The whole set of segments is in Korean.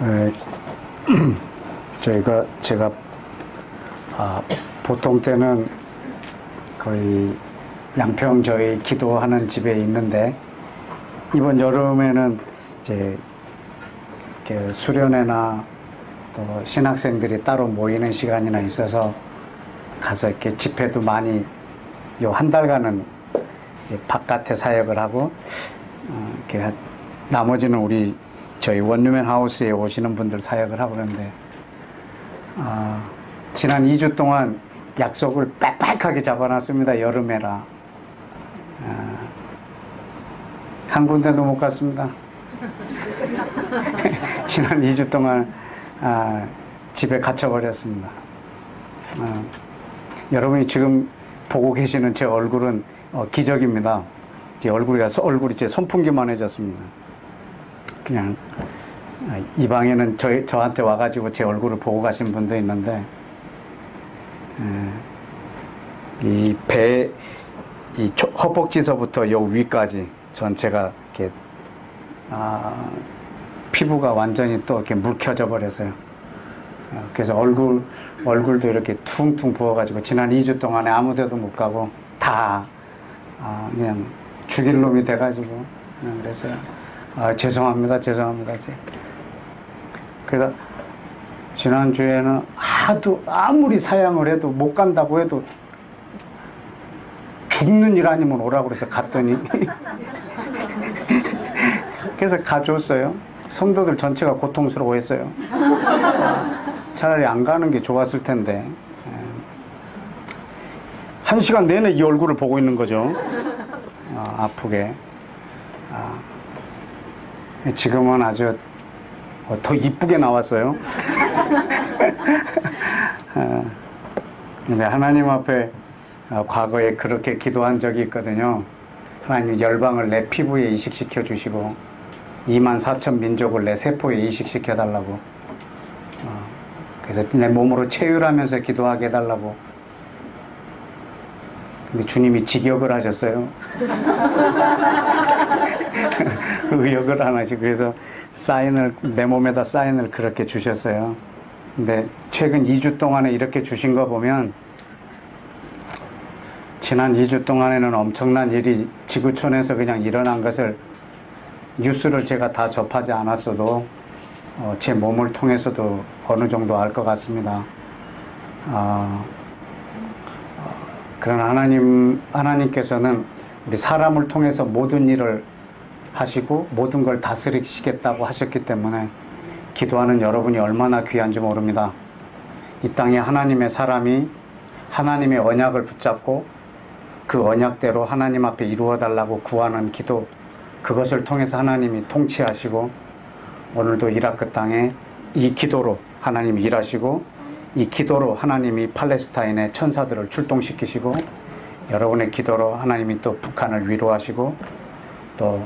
에, 제가 보통 때는 거의 양평 저희 기도하는 집에 있는데, 이번 여름에는 이제 이렇게 수련회나 또 신학생들이 따로 모이는 시간이나 있어서 가서 이렇게 집회도 많이 요 한 달간은 바깥에 사역을 하고, 이렇게 나머지는 우리 저희 원룸앤 하우스에 오시는 분들 사역을 하고 그러는데, 지난 2주 동안 약속을 빽빽하게 잡아놨습니다. 여름에라. 한 군데도 못 갔습니다. 지난 2주 동안 집에 갇혀버렸습니다. 여러분이 지금 보고 계시는 제 얼굴은 기적입니다. 제 얼굴이 제 손풍기만해졌습니다. 그냥 이 방에는 저한테 와가지고 제 얼굴을 보고 가신 분도 있는데, 이 허벅지서부터 요 위까지 전체가 이렇게 피부가 완전히 또 이렇게 묵혀져 버렸어요. 그래서 얼굴도 이렇게 퉁퉁 부어가지고 지난 2주 동안에 아무데도 못 가고 다 그냥 죽일 놈이 돼가지고 그랬어요. 죄송합니다. 그래서 지난주에는 아무리 사양을 해도 못 간다고 해도 죽는 일 아니면 오라고 그래서 갔더니 그래서 가져왔어요. 성도들 전체가 고통스러워했어요. 차라리 안 가는 게 좋았을 텐데, 1시간 내내 이 얼굴을 보고 있는 거죠. 아프게. 지금은 아주 더 이쁘게 나왔어요. 근데 하나님 앞에 과거에 그렇게 기도한 적이 있거든요. 하나님 열방을 내 피부에 이식시켜 주시고 24,000 민족을 내 세포에 이식시켜 달라고, 그래서 내 몸으로 체휼하면서 기도하게 해달라고. 근데 주님이 직역을 하셨어요. 의역을 안 하시고, 그래서 내 몸에다 사인을 그렇게 주셨어요. 근데 최근 2주 동안에 이렇게 주신 거 보면, 지난 2주 동안에는 엄청난 일이 지구촌에서 그냥 일어난 것을 뉴스를 제가 다 접하지 않았어도 제 몸을 통해서도 어느 정도 알 것 같습니다. 그러나 하나님께서는 우리 사람을 통해서 모든 일을 하시고 모든 걸 다스리시겠다고 하셨기 때문에 기도하는 여러분이 얼마나 귀한지 모릅니다. 이 땅에 하나님의 사람이 하나님의 언약을 붙잡고 그 언약대로 하나님 앞에 이루어 달라고 구하는 기도, 그것을 통해서 하나님이 통치하시고, 오늘도 이라크 땅에 이 기도로 하나님이 일하시고, 이 기도로 하나님이 팔레스타인의 천사들을 출동시키시고, 여러분의 기도로 하나님이 또 북한을 위로하시고, 또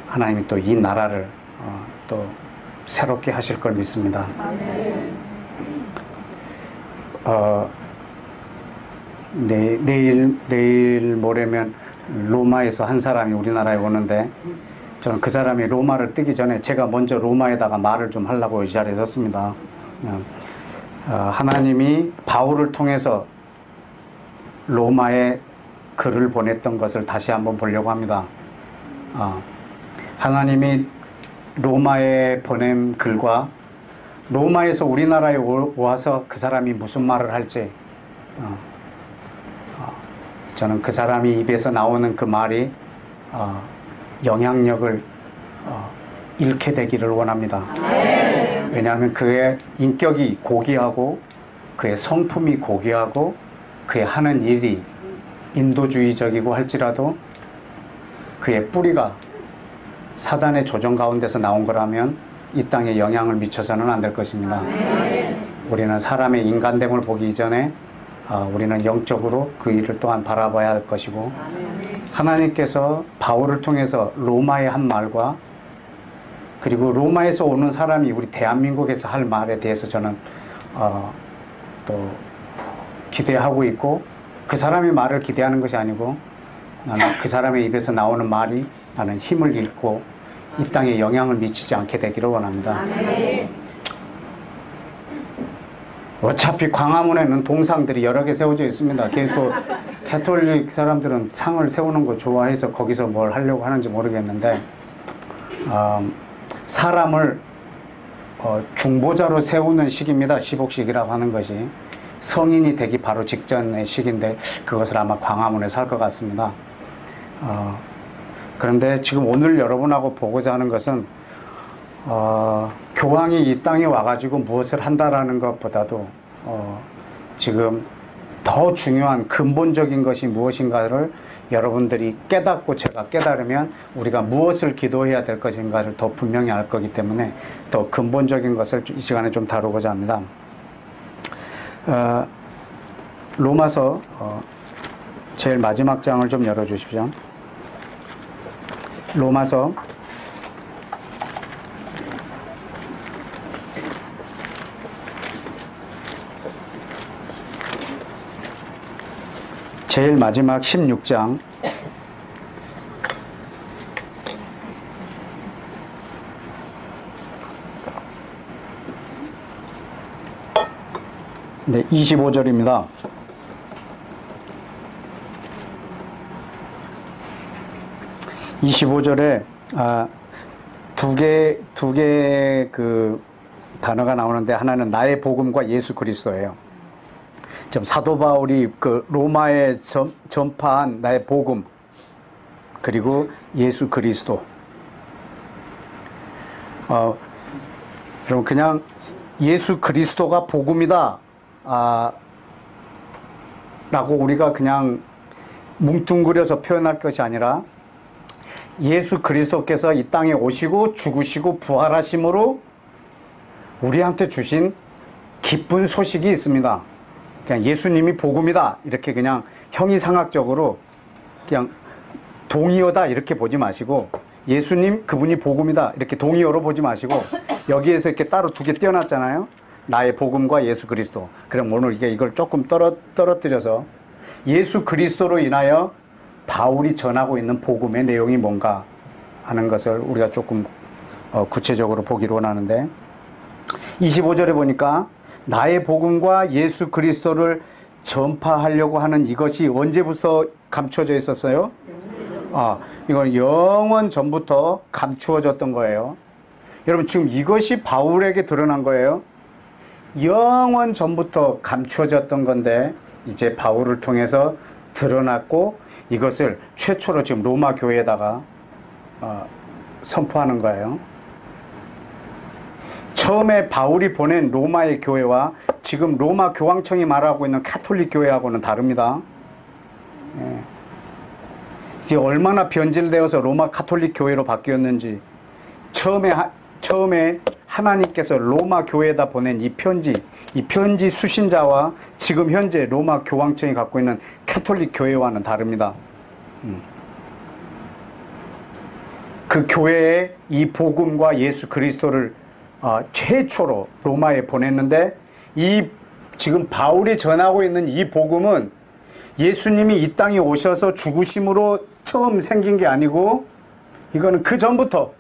하나님이 또 이 나라를 또 새롭게 하실 걸 믿습니다. 내일 모레면 로마에서 한 사람이 우리나라에 오는데, 저는 그 사람이 로마를 뜨기 전에 제가 먼저 로마에다가 말을 좀 하려고 이 자리에 섰습니다. 하나님이 바울을 통해서 로마에 글을 보냈던 것을 다시 한번 보려고 합니다. 하나님이 로마에 보낸 글과 로마에서 우리나라에 와서 그 사람이 무슨 말을 할지, 저는 그 사람이 입에서 나오는 그 말이 영향력을 잃게 되기를 원합니다. 왜냐하면 그의 인격이 고귀하고 그의 성품이 고귀하고 그의 하는 일이 인도주의적이고 할지라도 그의 뿌리가 사단의 조정 가운데서 나온 거라면 이 땅에 영향을 미쳐서는 안 될 것입니다. 우리는 사람의 인간됨을 보기 이전에 우리는 영적으로 그 일을 또한 바라봐야 할 것이고, 하나님께서 바울을 통해서 로마에 한 말과 그리고 로마에서 오는 사람이 우리 대한민국에서 할 말에 대해서 저는 또 기대하고 있고, 그 사람의 말을 기대하는 것이 아니고 나는 그 사람의 입에서 나오는 말이 나는 힘을 잃고 이 땅에 영향을 미치지 않게 되기를 원합니다. 어차피 광화문에는 동상들이 여러 개 세워져 있습니다. 또 가톨릭 사람들은 상을 세우는 거 좋아해서 거기서 뭘 하려고 하는지 모르겠는데, 사람을 중보자로 세우는 시기입니다. 시복시기라고 하는 것이 성인이 되기 바로 직전의 시기인데, 그것을 아마 광화문에서 할 것 같습니다. 그런데 지금 오늘 여러분하고 보고자 하는 것은 교황이 이 땅에 와가지고 무엇을 한다라는 것보다도 지금 더 중요한 근본적인 것이 무엇인가를 여러분들이 깨닫고 제가 깨달으면 우리가 무엇을 기도해야 될 것인가를 더 분명히 알 거기 때문에 더 근본적인 것을 이 시간에 좀 다루고자 합니다. 로마서 제일 마지막 장을 좀 열어주십시오. 로마서 제일 마지막 16장 네, 25절입니다. 두 개 그 단어가 나오는데 하나는 나의 복음과 예수 그리스도예요. 지금 사도 바울이 그 로마에 전파한 나의 복음 그리고 예수 그리스도. 여러분 그냥 예수 그리스도가 복음이다 라고 우리가 그냥 뭉뚱그려서 표현할 것이 아니라 예수 그리스도께서 이 땅에 오시고 죽으시고 부활하심으로 우리한테 주신 기쁜 소식이 있습니다. 그냥 예수님이 복음이다 이렇게 그냥 형이상학적으로 그냥 동의어다 이렇게 보지 마시고 예수님 그분이 복음이다 이렇게 동의어로 보지 마시고 여기에서 이렇게 따로 두 개 띄어놨잖아요. 나의 복음과 예수 그리스도. 그럼 오늘 이걸 조금 떨어뜨려서 예수 그리스도로 인하여 바울이 전하고 있는 복음의 내용이 뭔가 하는 것을 우리가 조금 구체적으로 보기로 원하는데 25절에 보니까 나의 복음과 예수 그리스도를 전파하려고 하는 이것이 언제부터 감추어져 있었어요? 이건 영원 전부터 감추어졌던 거예요. 여러분 지금 이것이 바울에게 드러난 거예요. 영원 전부터 감추어졌던 건데 이제 바울을 통해서 드러났고 이것을 최초로 지금 로마 교회에다가 선포하는 거예요. 처음에 바울이 보낸 로마의 교회와 지금 로마 교황청이 말하고 있는 가톨릭 교회하고는 다릅니다. 이게 얼마나 변질되어서 로마 가톨릭 교회로 바뀌었는지 처음에 하나님께서 로마 교회에다 보낸 이 편지 수신자와 지금 현재 로마 교황청이 갖고 있는 가톨릭 교회와는 다릅니다. 그 교회에 이 복음과 예수 그리스도를 최초로 로마에 보냈는데 지금 바울이 전하고 있는 이 복음은 예수님이 이 땅에 오셔서 죽으심으로 처음 생긴 게 아니고 이거는 그 전부터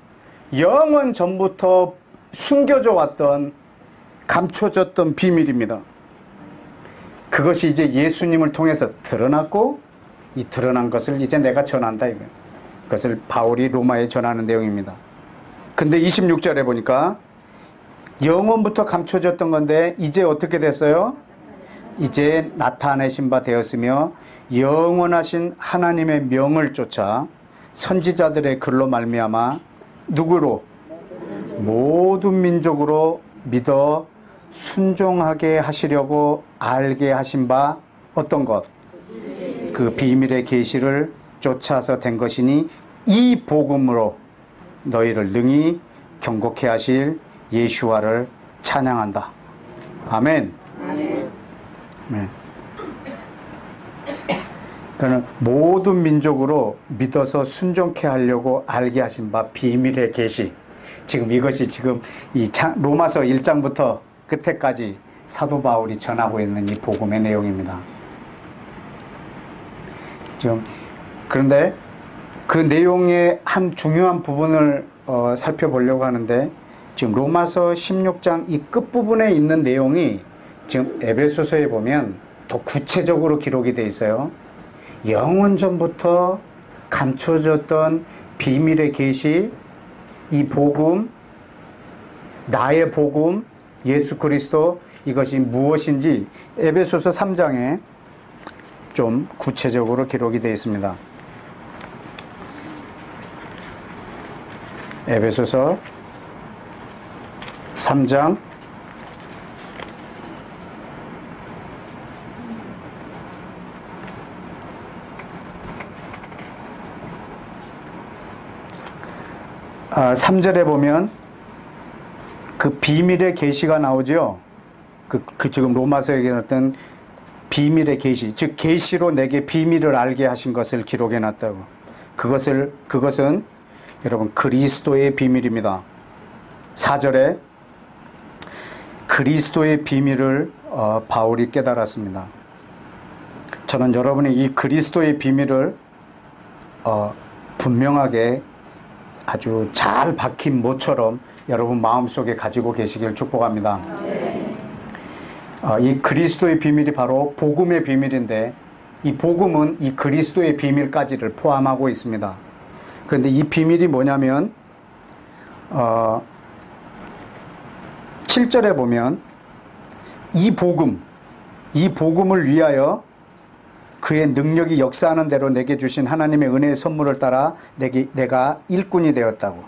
영원 전부터 숨겨져 왔던 감춰졌던 비밀입니다. 그것이 이제 예수님을 통해서 드러났고 이 드러난 것을 이제 내가 전한다 이거예요. 그것을 바울이 로마에 전하는 내용입니다. 근데 26절에 보니까 영원부터 감춰졌던 건데 이제 어떻게 됐어요? 이제 나타내신 바 되었으며 영원하신 하나님의 명을 쫓아 선지자들의 글로 말미암아 누구로? 모든 민족으로 믿어 순종하게 하시려고 알게 하신 바 어떤 것? 그 비밀의 계시를 쫓아서 된 것이니 이 복음으로 너희를 능히 경고케 하실 예수와를 찬양한다. 아멘. 아멘. 네. 그러는 모든 민족으로 믿어서 순종케 하려고 알게 하신 바 비밀의 계시. 지금 이것이 지금 이 로마서 1장부터 끝에까지 사도 바울이 전하고 있는 이 복음의 내용입니다. 지금 그런데 그 내용의 한 중요한 부분을 살펴보려고 하는데, 지금 로마서 16장 이 끝부분에 있는 내용이 지금 에베소서에 보면 더 구체적으로 기록이 되어 있어요. 영원 전부터 감춰졌던 비밀의 계시, 이 복음, 나의 복음, 예수 그리스도, 이것이 무엇인지 에베소서 3장에 좀 구체적으로 기록이 되어 있습니다. 에베소서 3장 3절에 보면 그 비밀의 계시가 나오죠. 그 지금 로마서에 얘기했던 비밀의 계시, 즉 계시로 내게 비밀을 알게 하신 것을 기록해 놨다고. 그것은 여러분 그리스도의 비밀입니다. 4절에 그리스도의 비밀을 바울이 깨달았습니다. 저는 여러분이 이 그리스도의 비밀을 분명하게 아주 잘 박힌 모처럼 여러분 마음속에 가지고 계시길 축복합니다. 이 그리스도의 비밀이 바로 복음의 비밀인데, 이 복음은 이 그리스도의 비밀까지를 포함하고 있습니다. 그런데 이 비밀이 뭐냐면 7절에 보면 이 복음을 위하여 그의 능력이 역사하는 대로 내게 주신 하나님의 은혜의 선물을 따라 내가 일꾼이 되었다고.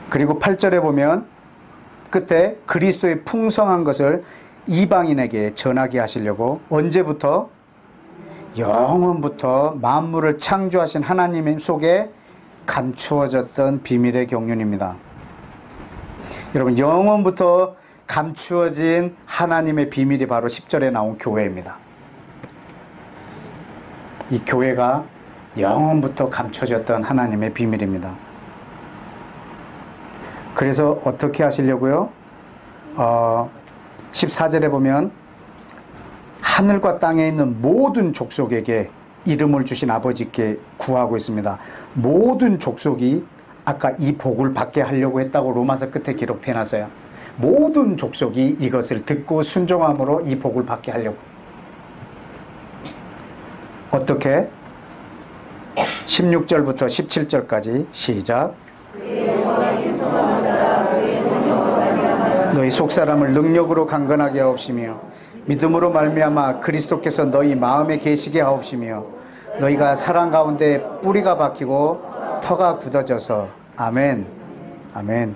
그리고 8절에 보면 끝에 그리스도의 풍성한 것을 이방인에게 전하게 하시려고 언제부터? 영원부터 만물을 창조하신 하나님 속에 감추어졌던 비밀의 경륜입니다. 여러분, 영원부터 감추어진 하나님의 비밀이 바로 10절에 나온 교회입니다. 이 교회가 영원부터 감춰졌던 하나님의 비밀입니다. 그래서 어떻게 하시려고요? 14절에 보면 하늘과 땅에 있는 모든 족속에게 이름을 주신 아버지께 구하고 있습니다. 모든 족속이 아까 이 복을 받게 하려고 했다고 로마서 끝에 기록해 놨어요. 모든 족속이 이것을 듣고 순종함으로 이 복을 받게 하려고. 어떻게? 16절부터 17절까지 시작. 너희 속사람을 능력으로 강건하게 하옵시며 믿음으로 말미암아 그리스도께서 너희 마음에 계시게 하옵시며 너희가 사랑 가운데 뿌리가 박히고 터가 굳어져서. 아멘. 아멘.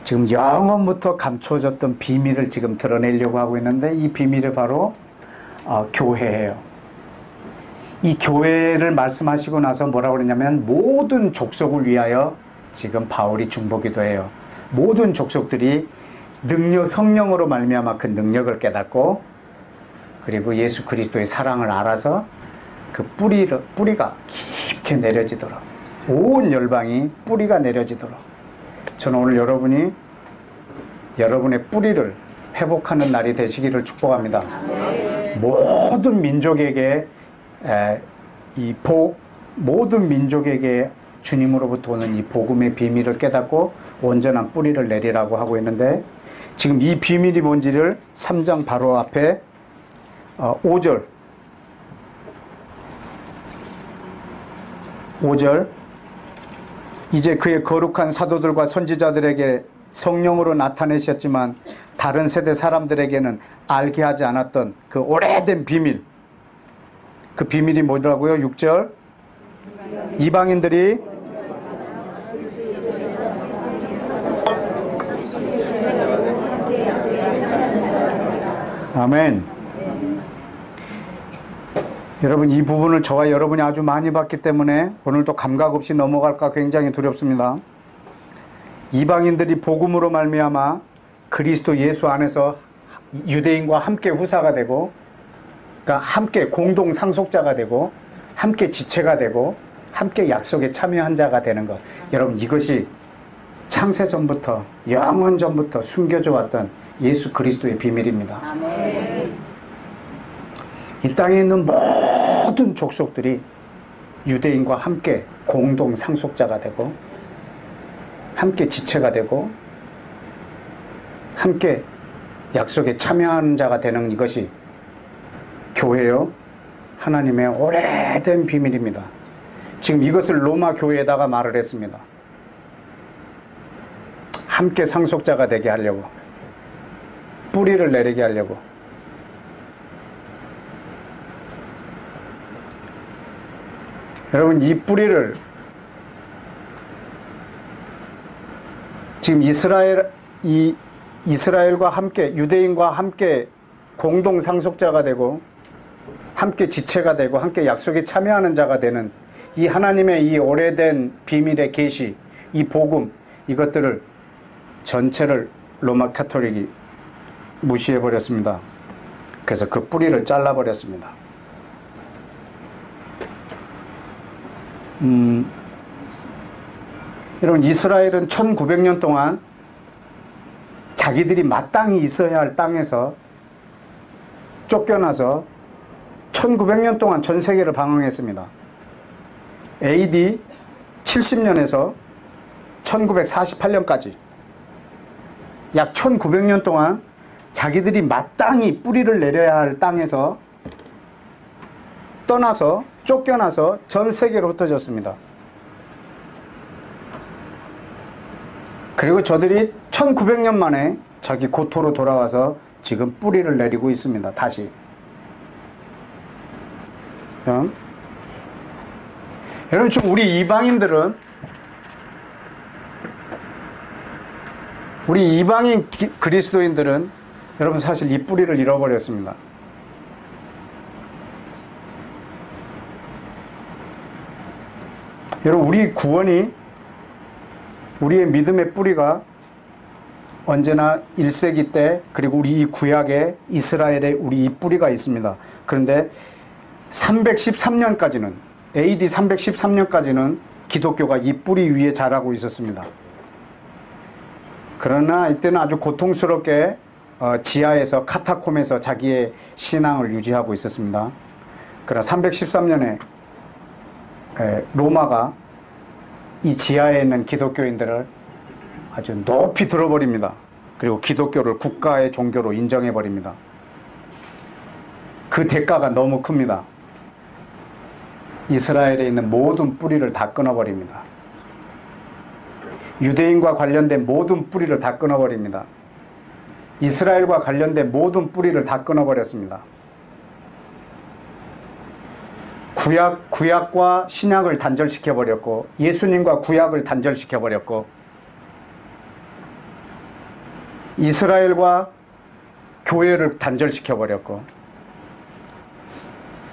지금 영원부터 감춰졌던 비밀을 지금 드러내려고 하고 있는데, 이 비밀이 바로 교회예요. 이 교회를 말씀하시고 나서 뭐라고 그러냐면 모든 족속을 위하여 지금 바울이 중보기도해요. 모든 족속들이 성령으로 말미암아 그 능력을 깨닫고, 그리고 예수 그리스도의 사랑을 알아서 그 뿌리가 깊게 내려지도록, 온 열방이 뿌리가 내려지도록, 저는 오늘 여러분의 뿌리를 회복하는 날이 되시기를 축복합니다. 모든 민족에게 모든 민족에게 주님으로부터 오는 이 복음의 비밀을 깨닫고 온전한 뿌리를 내리라고 하고 있는데, 지금 이 비밀이 뭔지를 3장 바로 앞에 5절 이제 그의 거룩한 사도들과 선지자들에게 성령으로 나타내셨지만 다른 세대 사람들에게는 알게 하지 않았던 그 오래된 비밀, 그 비밀이 뭐더라고요? 6절 이방인들이 아멘. 여러분, 이 부분을 저와 여러분이 아주 많이 봤기 때문에 오늘도 감각 없이 넘어갈까 굉장히 두렵습니다. 이방인들이 복음으로 말미암아 그리스도 예수 안에서 유대인과 함께 후사가 되고, 그러니까 함께 공동 상속자가 되고, 함께 지체가 되고, 함께 약속에 참여한 자가 되는 것. 여러분, 이것이 창세 전부터 영원 전부터 숨겨져 왔던 예수 그리스도의 비밀입니다. 아멘. 이 땅에 있는 모든 족속들이 유대인과 함께 공동 상속자가 되고 함께 지체가 되고 함께 약속에 참여하는 자가 되는 이것이 교회요 하나님의 오래된 비밀입니다. 지금 이것을 로마 교회에다가 말을 했습니다. 함께 상속자가 되게 하려고, 뿌리를 내리게 하려고. 여러분, 이 뿌리를 지금 이스라엘과 함께, 유대인과 함께 공동 상속자가 되고 함께 지체가 되고 함께 약속에 참여하는 자가 되는 이 하나님의 이 오래된 비밀의 계시, 이 복음, 이것들을 전체를 로마 카톨릭이 무시해 버렸습니다. 그래서 그 뿌리를 잘라 버렸습니다. 여러분, 이스라엘은 1900년 동안 자기들이 마땅히 있어야 할 땅에서 쫓겨나서 1900년 동안 전 세계를 방황했습니다. AD 70년에서 1948년까지 약 1900년 동안 자기들이 마땅히 뿌리를 내려야 할 땅에서 떠나서 쫓겨나서 전 세계로 흩어졌습니다. 그리고 저들이 1900년 만에 자기 고토로 돌아와서 지금 뿌리를 내리고 있습니다. 다시. 여러분, 지금 우리 이방인들은, 우리 이방인 그리스도인들은 여러분 사실 이 뿌리를 잃어버렸습니다. 여러분, 우리 구원이, 우리의 믿음의 뿌리가 언제나 1세기 때, 그리고 우리 이 구약에 이스라엘에 우리 이 뿌리가 있습니다. 그런데 313년까지는, AD 313년까지는 기독교가 이 뿌리 위에 자라고 있었습니다. 그러나 이때는 아주 고통스럽게 지하에서, 카타콤에서 자기의 신앙을 유지하고 있었습니다. 그러나 313년에 로마가 이 지하에 있는 기독교인들을 아주 높이 들어버립니다. 그리고 기독교를 국가의 종교로 인정해버립니다. 그 대가가 너무 큽니다. 이스라엘에 있는 모든 뿌리를 다 끊어버립니다. 유대인과 관련된 모든 뿌리를 다 끊어버립니다. 이스라엘과 관련된 모든 뿌리를 다 끊어버렸습니다. 구약과 신약을 단절시켜버렸고, 예수님과 구약을 단절시켜버렸고, 이스라엘과 교회를 단절시켜버렸고,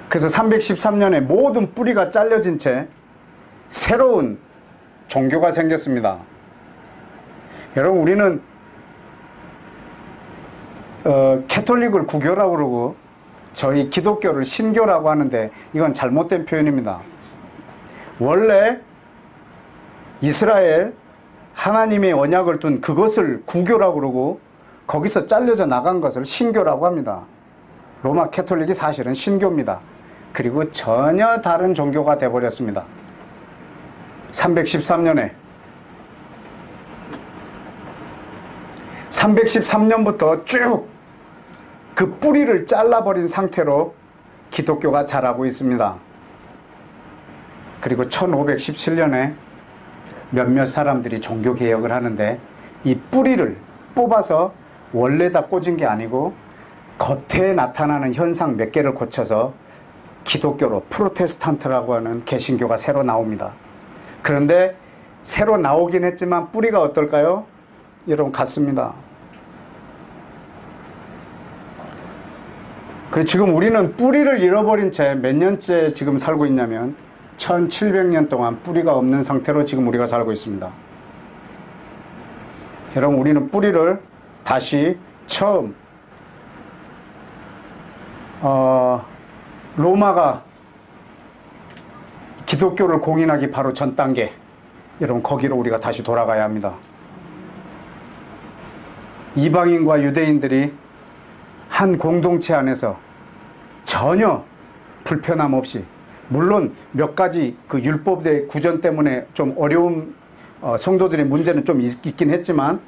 그래서 313년에 모든 뿌리가 잘려진 채 새로운 종교가 생겼습니다. 여러분, 우리는 캐톨릭을 구교라고 그러고 저희 기독교를 신교라고 하는데 이건 잘못된 표현입니다. 원래 이스라엘 하나님의 언약을 둔 그것을 구교라고 그러고 거기서 잘려져 나간 것을 신교라고 합니다. 로마 캐톨릭이 사실은 신교입니다. 그리고 전혀 다른 종교가 되어버렸습니다. 313년에 313년부터 쭉 그 뿌리를 잘라버린 상태로 기독교가 자라고 있습니다. 그리고 1517년에 몇몇 사람들이 종교개혁을 하는데 이 뿌리를 뽑아서 원래다 꽂은 게 아니고 겉에 나타나는 현상 몇 개를 고쳐서 기독교로 프로테스탄트라고 하는 개신교가 새로 나옵니다. 그런데 새로 나오긴 했지만 뿌리가 어떨까요? 여러분, 같습니다. 지금 우리는 뿌리를 잃어버린 채 몇 년째 지금 살고 있냐면 1700년 동안 뿌리가 없는 상태로 지금 우리가 살고 있습니다. 여러분, 우리는 뿌리를 다시 처음 로마가 기독교를 공인하기 바로 전 단계, 여러분 거기로 우리가 다시 돌아가야 합니다. 이방인과 유대인들이 한 공동체 안에서 전혀 불편함 없이 물론 몇 가지 그 율법의 구전 때문에 좀 어려운 성도들의 문제는 좀 있긴 했지만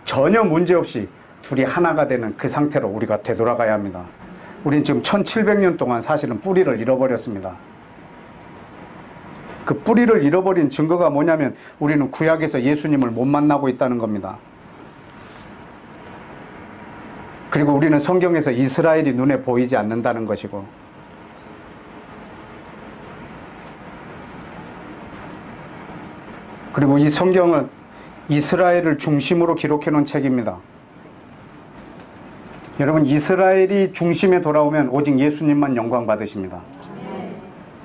전혀 문제없이 둘이 하나가 되는 그 상태로 우리가 되돌아가야 합니다. 우리는 지금 1700년 동안 사실은 뿌리를 잃어버렸습니다. 그 뿌리를 잃어버린 증거가 뭐냐면 우리는 구약에서 예수님을 못 만나고 있다는 겁니다. 그리고 우리는 성경에서 이스라엘이 눈에 보이지 않는다는 것이고, 그리고 이 성경은 이스라엘을 중심으로 기록해 놓은 책입니다. 여러분, 이스라엘이 중심에 돌아오면 오직 예수님만 영광 받으십니다.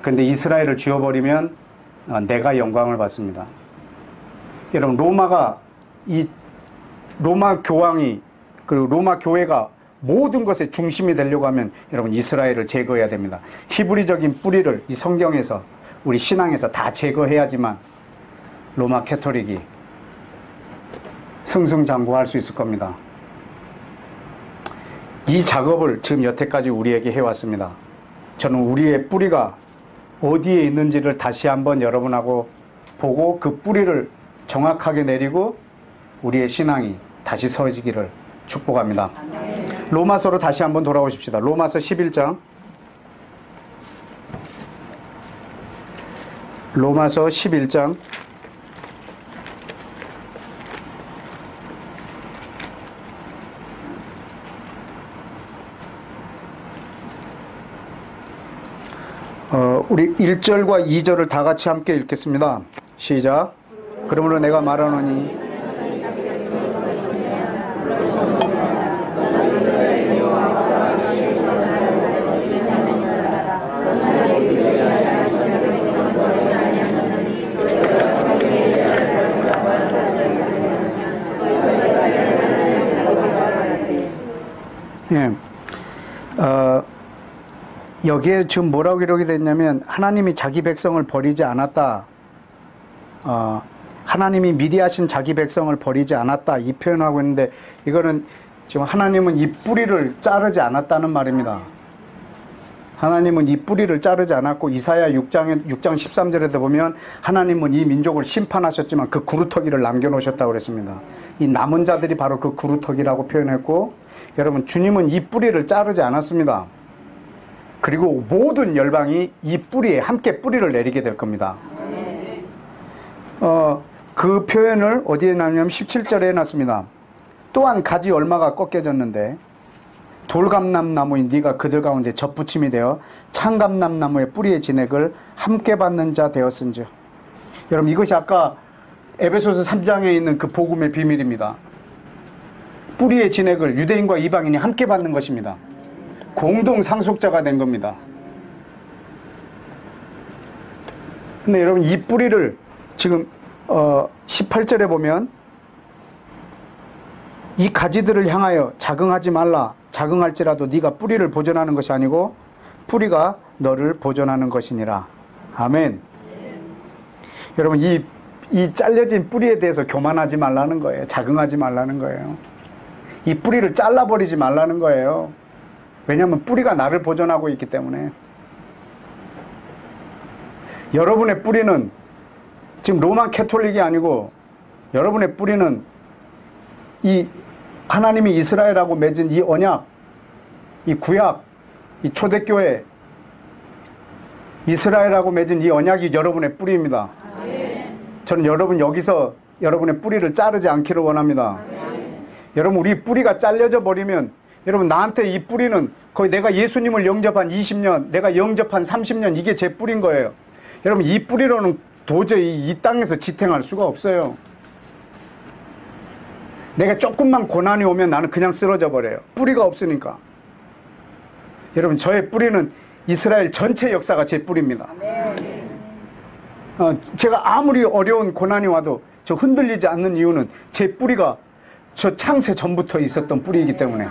그런데 이스라엘을 지워버리면 내가 영광을 받습니다. 여러분, 로마 교황이, 그리고 로마 교회가 모든 것의 중심이 되려고 하면 여러분 이스라엘을 제거해야 됩니다. 히브리적인 뿌리를 이 성경에서, 우리 신앙에서 다 제거해야지만 로마 캐토릭이 승승장구할 수 있을 겁니다. 이 작업을 지금 여태까지 우리에게 해왔습니다. 저는 우리의 뿌리가 어디에 있는지를 다시 한번 여러분하고 보고 그 뿌리를 정확하게 내리고 우리의 신앙이 다시 서지기를 축복합니다. 로마서로 다시 한번 돌아오십시다. 로마서 11장. 로마서 11장. 우리 1절과 2절을 다 같이 함께 읽겠습니다. 시작. 그러므로 내가 말하노니 여기에 지금 뭐라고 기록이 됐냐면 하나님이 자기 백성을 버리지 않았다. 하나님이 미리 하신 자기 백성을 버리지 않았다. 이 표현을 하고 있는데 이거는 지금 하나님은 이 뿌리를 자르지 않았다는 말입니다. 하나님은 이 뿌리를 자르지 않았고 이사야 6장 13절에도 보면 하나님은 이 민족을 심판하셨지만 그 구루터기를 남겨놓으셨다고 그랬습니다. 이 남은 자들이 바로 그 구루터기라고 표현했고, 여러분, 주님은 이 뿌리를 자르지 않았습니다. 그리고 모든 열방이 이 뿌리에 함께 뿌리를 내리게 될 겁니다. 그 표현을 어디에 나냐면 17절에 해놨습니다. 또한 가지 얼마가 꺾여졌는데 돌감람나무인 네가 그들 가운데 접붙임이 되어 창감람나무의 뿌리의 진액을 함께 받는 자 되었은즉. 여러분, 이것이 아까 에베소서 3장에 있는 그 복음의 비밀입니다. 뿌리의 진액을 유대인과 이방인이 함께 받는 것입니다. 공동 상속자가 된 겁니다. 근데 여러분, 이 뿌리를 지금 18절에 보면 이 가지들을 향하여 자긍하지 말라. 자긍할지라도 네가 뿌리를 보존하는 것이 아니고 뿌리가 너를 보존하는 것이니라. 아멘. 여러분, 이 잘려진 뿌리에 대해서 교만하지 말라는 거예요. 자긍하지 말라는 거예요. 이 뿌리를 잘라버리지 말라는 거예요. 왜냐하면 뿌리가 나를 보존하고 있기 때문에. 여러분의 뿌리는 지금 로마 캐톨릭이 아니고 여러분의 뿌리는 이 하나님이 이스라엘하고 맺은 이 언약, 이 구약, 이 초대교회, 이스라엘하고 맺은 이 언약이 여러분의 뿌리입니다. 저는 여러분 여기서 여러분의 뿌리를 자르지 않기를 원합니다. 여러분, 우리 뿌리가 잘려져 버리면 여러분, 나한테 이 뿌리는 거의 내가 예수님을 영접한 20년, 내가 영접한 30년, 이게 제 뿌리인 거예요. 여러분, 이 뿌리로는 도저히 이 땅에서 지탱할 수가 없어요. 내가 조금만 고난이 오면 나는 그냥 쓰러져 버려요. 뿌리가 없으니까. 여러분, 저의 뿌리는 이스라엘 전체 역사가 제 뿌리입니다. 제가 아무리 어려운 고난이 와도 저 흔들리지 않는 이유는 제 뿌리가 저 창세 전부터 있었던 뿌리이기 때문에.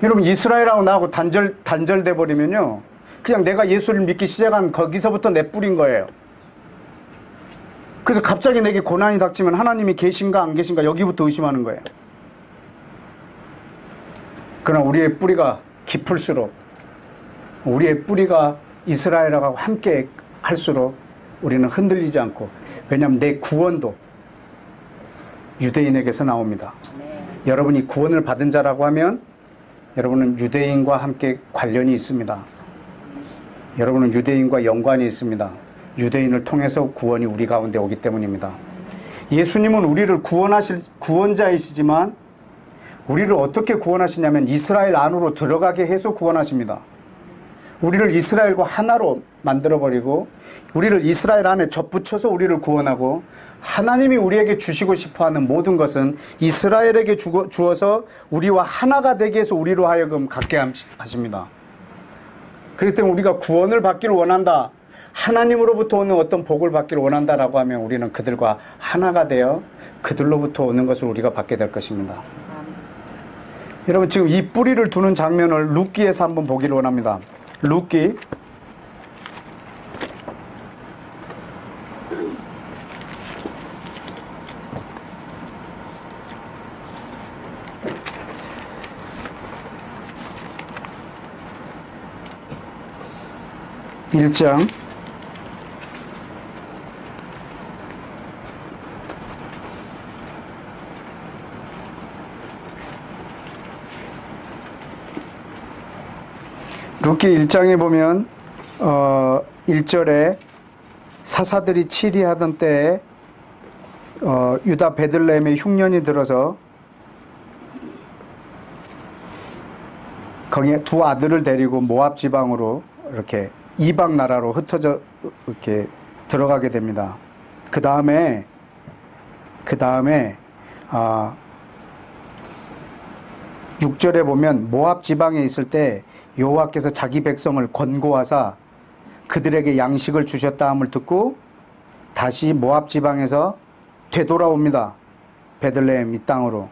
여러분, 이스라엘하고 나하고 단절돼 버리면요, 그냥 내가 예수를 믿기 시작한 거기서부터 내 뿌리인 거예요. 그래서 갑자기 내게 고난이 닥치면 하나님이 계신가 안 계신가 여기부터 의심하는 거예요. 그러나 우리의 뿌리가 깊을수록 우리의 뿌리가 이스라엘하고 함께 할수록 우리는 흔들리지 않고, 왜냐하면 내 구원도 유대인에게서 나옵니다. 여러분이 구원을 받은 자라고 하면 여러분은 유대인과 함께 관련이 있습니다. 여러분은 유대인과 연관이 있습니다. 유대인을 통해서 구원이 우리 가운데 오기 때문입니다. 예수님은 우리를 구원하실 구원자이시지만 우리를 어떻게 구원하시냐면 이스라엘 안으로 들어가게 해서 구원하십니다. 우리를 이스라엘과 하나로 만들어버리고 우리를 이스라엘 안에 접붙여서 우리를 구원하고, 하나님이 우리에게 주시고 싶어하는 모든 것은 이스라엘에게 주어서 우리와 하나가 되게 해서 우리로 하여금 갖게 하십니다. 그렇기 때문에 우리가 구원을 받기를 원한다, 하나님으로부터 오는 어떤 복을 받기를 원한다라고 하면 우리는 그들과 하나가 되어 그들로부터 오는 것을 우리가 받게 될 것입니다. 여러분, 지금 이 뿌리를 두는 장면을 룻기에서 한번 보기를 원합니다. 룻기 1장 1장에 보면 1절에 사사들이 치리하던 때에 유다 베들레헴에 흉년이 들어서 거기에 두 아들을 데리고 모압 지방으로 이렇게 이방 나라로 흩어져 이렇게 들어가게 됩니다. 그 다음에 6절에 보면 모압 지방에 있을 때 여호와께서 자기 백성을 권고하사 그들에게 양식을 주셨다 함을 듣고 다시 모압 지방에서 되돌아옵니다. 베들레헴 이 땅으로.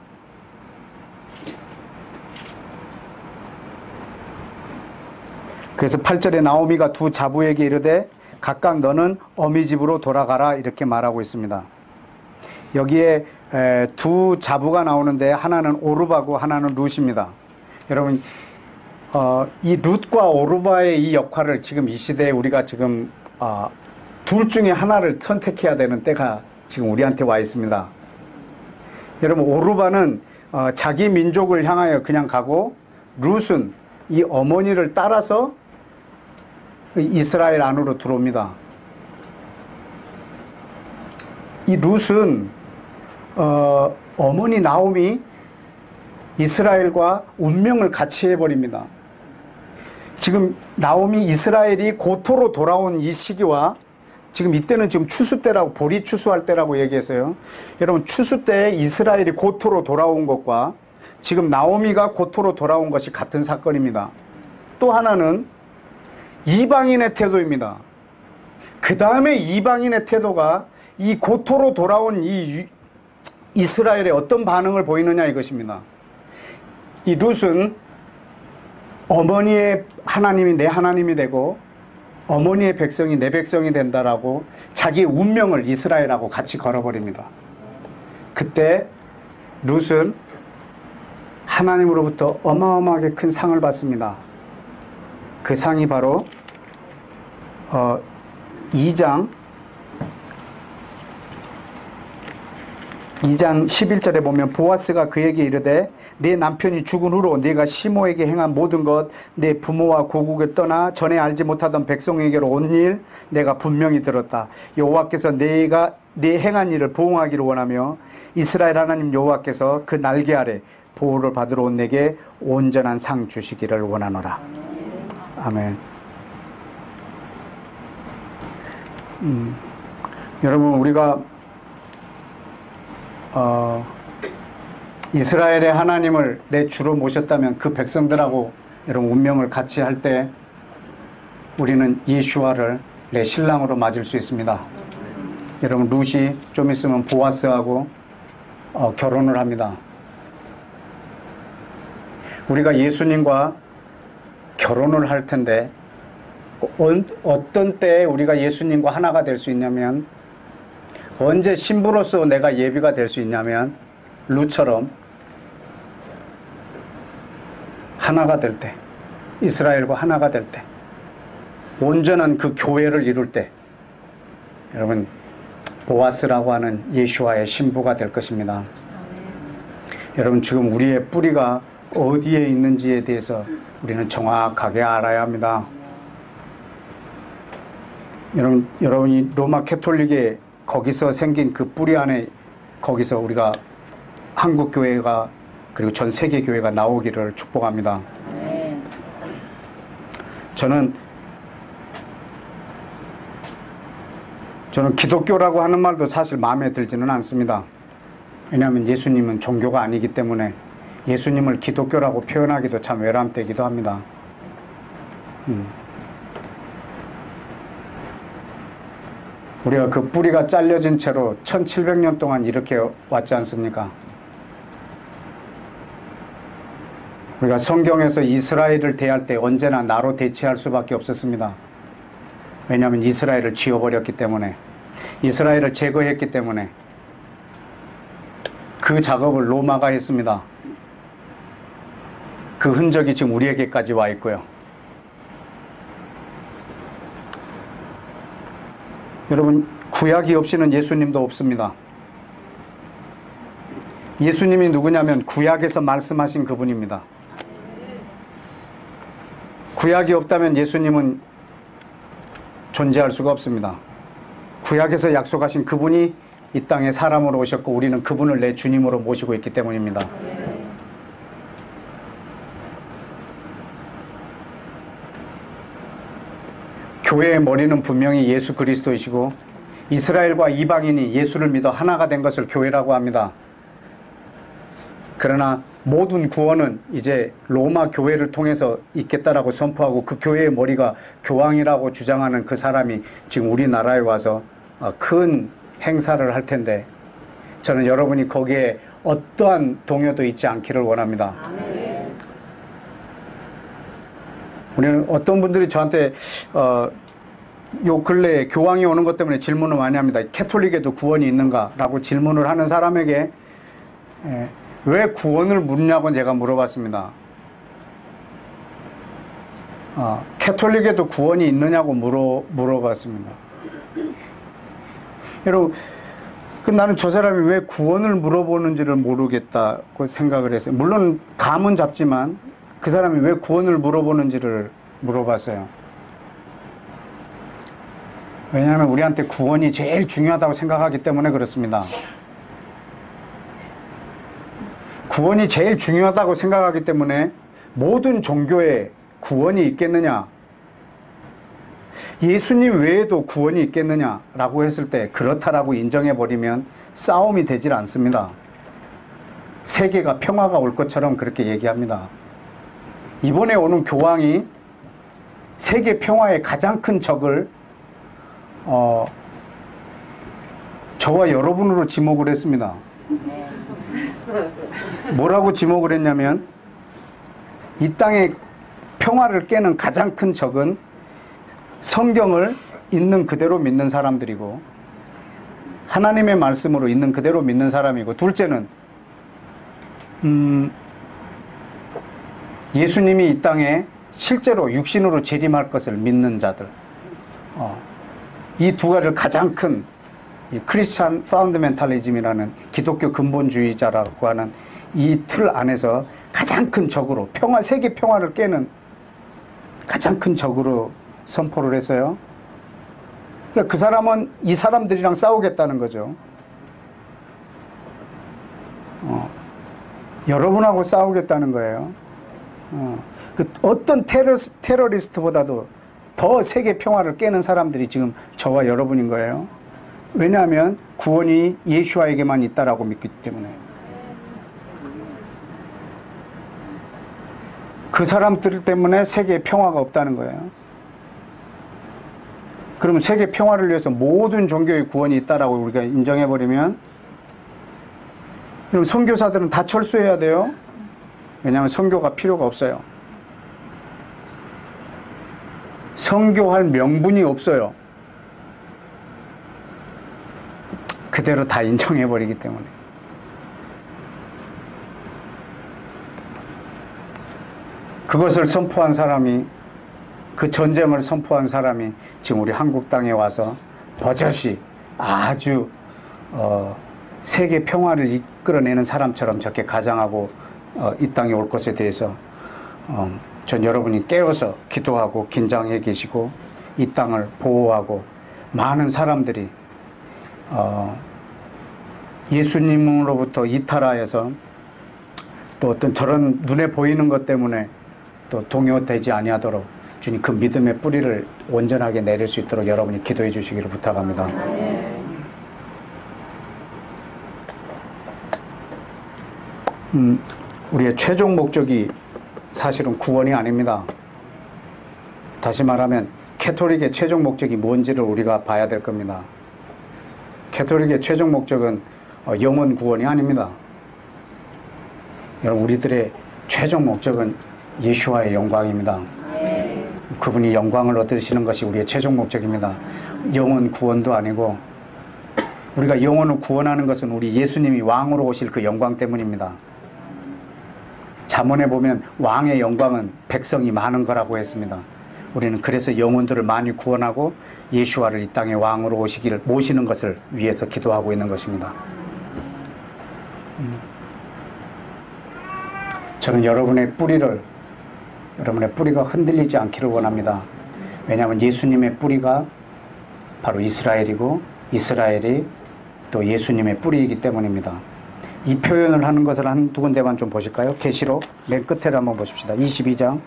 그래서 8절에 나오미가 두 자부에게 이르되 각각 너는 어미 집으로 돌아가라 이렇게 말하고 있습니다. 여기에 두 자부가 나오는데 하나는 오르바고 하나는 룻입니다. 여러분, 이 룻과 오르바의 이 역할을 지금 이 시대에 우리가 지금 둘 중에 하나를 선택해야 되는 때가 지금 우리한테 와 있습니다. 여러분, 오르바는 자기 민족을 향하여 그냥 가고, 룻은 이 어머니를 따라서 이스라엘 안으로 들어옵니다. 이 룻은 어머니 나오미 이스라엘과 운명을 같이 해버립니다. 지금 나오미 이스라엘이 고토로 돌아온 이 시기와 지금 이때는 지금 추수 때라고, 보리 추수할 때라고 얘기했어요. 여러분, 추수 때 이스라엘이 고토로 돌아온 것과 지금 나오미가 고토로 돌아온 것이 같은 사건입니다. 또 하나는 이방인의 태도입니다. 그 다음에 이방인의 태도가 이 고토로 돌아온 이 이스라엘에 어떤 반응을 보이느냐 이것입니다. 이 룻은 어머니의 하나님이 내 하나님이 되고 어머니의 백성이 내 백성이 된다라고 자기의 운명을 이스라엘하고 같이 걸어버립니다. 그때 룻은 하나님으로부터 어마어마하게 큰 상을 받습니다. 그 상이 바로 2장 11절에 보면 보아스가 그에게 이르되 내 남편이 죽은 후로 네가 시모에게 행한 모든 것, 내 부모와 고국에 떠나 전에 알지 못하던 백성에게로 온 일 내가 분명히 들었다. 여호와께서 네가 네 행한 일을 보응하기를 원하며 이스라엘 하나님 여호와께서 그 날개 아래 보호를 받으러 온 내게 온전한 상 주시기를 원하노라. 아멘. 여러분, 우리가 이스라엘의 하나님을 내 주로 모셨다면 그 백성들하고 여러분 운명을 같이 할 때 우리는 예수와를 내 신랑으로 맞을 수 있습니다. 여러분, 룻이 좀 있으면 보아스하고 결혼을 합니다. 우리가 예수님과 결혼을 할 텐데 어떤 때에 우리가 예수님과 하나가 될 수 있냐면, 언제 신부로서 내가 예비가 될 수 있냐면 룻처럼 하나가 될 때, 이스라엘과 하나가 될 때, 온전한 그 교회를 이룰 때, 여러분 보아스라고 하는 예수와의 신부가 될 것입니다. 여러분 지금 우리의 뿌리가 어디에 있는지에 대해서 우리는 정확하게 알아야 합니다. 여러분이 로마 캐톨릭에 거기서 생긴 그 뿌리 안에, 거기서 우리가 한국 교회가 그리고 전 세계 교회가 나오기를 축복합니다. 저는 기독교라고 하는 말도 사실 마음에 들지는 않습니다. 왜냐하면 예수님은 종교가 아니기 때문에 예수님을 기독교라고 표현하기도 참 외람되기도 합니다. 우리가 그 뿌리가 잘려진 채로 1700년 동안 이렇게 왔지 않습니까? 우리가 성경에서 이스라엘을 대할 때 언제나 나로 대체할 수밖에 없었습니다. 왜냐하면 이스라엘을 지워버렸기 때문에, 이스라엘을 제거했기 때문에. 그 작업을 로마가 했습니다. 그 흔적이 지금 우리에게까지 와 있고요. 여러분, 구약이 없이는 예수님도 없습니다. 예수님이 누구냐면 구약에서 말씀하신 그분입니다. 구약이 없다면 예수님은 존재할 수가 없습니다. 구약에서 약속하신 그분이 이 땅에 사람으로 오셨고 우리는 그분을 내 주님으로 모시고 있기 때문입니다. 교회의 머리는 분명히 예수 그리스도이시고 이스라엘과 이방인이 예수를 믿어 하나가 된 것을 교회라고 합니다. 그러나 모든 구원은 이제 로마 교회를 통해서 있겠다라고 선포하고 그 교회의 머리가 교황이라고 주장하는 그 사람이 지금 우리나라에 와서 큰 행사를 할 텐데, 저는 여러분이 거기에 어떠한 동요도 있지 않기를 원합니다. 우리는 어떤 분들이 저한테 요 근래에 교황이 오는 것 때문에 질문을 많이 합니다. 캐톨릭에도 구원이 있는가? 라고 질문을 하는 사람에게 왜 구원을 묻냐고 제가 물어봤습니다. 캐톨릭에도 구원이 있느냐고 물어봤습니다. 여러분, 나는 저 사람이 왜 구원을 물어보는지를 모르겠다고 생각을 했어요. 물론 감은 잡지만 그 사람이 왜 구원을 물어보는지를 물어봤어요. 왜냐하면 우리한테 구원이 제일 중요하다고 생각하기 때문에 그렇습니다. 구원이 제일 중요하다고 생각하기 때문에 모든 종교에 구원이 있겠느냐, 예수님 외에도 구원이 있겠느냐라고 했을 때 그렇다라고 인정해버리면 싸움이 되질 않습니다. 세계가 평화가 올 것처럼 그렇게 얘기합니다. 이번에 오는 교황이 세계 평화의 가장 큰 적을 저와 여러분으로 지목을 했습니다. 뭐라고 지목을 했냐면, 이 땅의 평화를 깨는 가장 큰 적은 성경을 있는 그대로 믿는 사람들이고 하나님의 말씀으로 있는 그대로 믿는 사람이고, 둘째는 예수님이 이 땅에 실제로 육신으로 재림할 것을 믿는 자들. 이 두 가지를 가장 큰 크리스찬 파운드멘탈리즘이라는 기독교 근본주의자라고 하는 이 틀 안에서 가장 큰 적으로, 세계 평화를 깨는 가장 큰 적으로 선포를 했어요. 그러니까 그 사람은 이 사람들이랑 싸우겠다는 거죠. 여러분하고 싸우겠다는 거예요. 어떤 테러리스트보다도 더 세계 평화를 깨는 사람들이 지금 저와 여러분인 거예요. 왜냐하면 구원이 예수와에게만 있다라고 믿기 때문에. 그 사람들 때문에 세계에 평화가 없다는 거예요. 그러면 세계 평화를 위해서 모든 종교의 구원이 있다라고 우리가 인정해버리면, 그럼 선교사들은 다 철수해야 돼요. 왜냐하면 선교가 필요가 없어요. 선교할 명분이 없어요. 그대로 다 인정해버리기 때문에. 그것을 선포한 사람이, 그 전쟁을 선포한 사람이 지금 우리 한국 땅에 와서 버젓이 아주 세계 평화를 이끌어내는 사람처럼 저렇게 가장하고 이 땅에 올 것에 대해서 전 여러분이 깨어서 기도하고 긴장해 계시고 이 땅을 보호하고 많은 사람들이 예수님으로부터 이탈하여서 또 어떤 저런 눈에 보이는 것 때문에 또 동요되지 아니하도록 주님 그 믿음의 뿌리를 온전하게 내릴 수 있도록 여러분이 기도해 주시기를 부탁합니다. 우리의 최종 목적이 사실은 구원이 아닙니다. 다시 말하면 캐톨릭의 최종 목적이 뭔지를 우리가 봐야 될 겁니다. 캐톨릭의 최종 목적은 영혼 구원이 아닙니다. 여러분, 우리들의 최종 목적은 예수와의 영광입니다. 그분이 영광을 얻으시는 것이 우리의 최종 목적입니다. 영혼 구원도 아니고, 우리가 영혼을 구원하는 것은 우리 예수님이 왕으로 오실 그 영광 때문입니다. 잠언에 보면 왕의 영광은 백성이 많은 거라고 했습니다. 우리는 그래서 영혼들을 많이 구원하고 예수와를 이 땅에 왕으로 오시기를 모시는 것을 위해서 기도하고 있는 것입니다. 저는 여러분의 뿌리가 흔들리지 않기를 원합니다. 왜냐하면 예수님의 뿌리가 바로 이스라엘이고 이스라엘이 또 예수님의 뿌리이기 때문입니다. 이 표현을 하는 것을 한두 군데만 좀 보실까요? 계시록 맨 끝에를 한번 보십시다. 22장.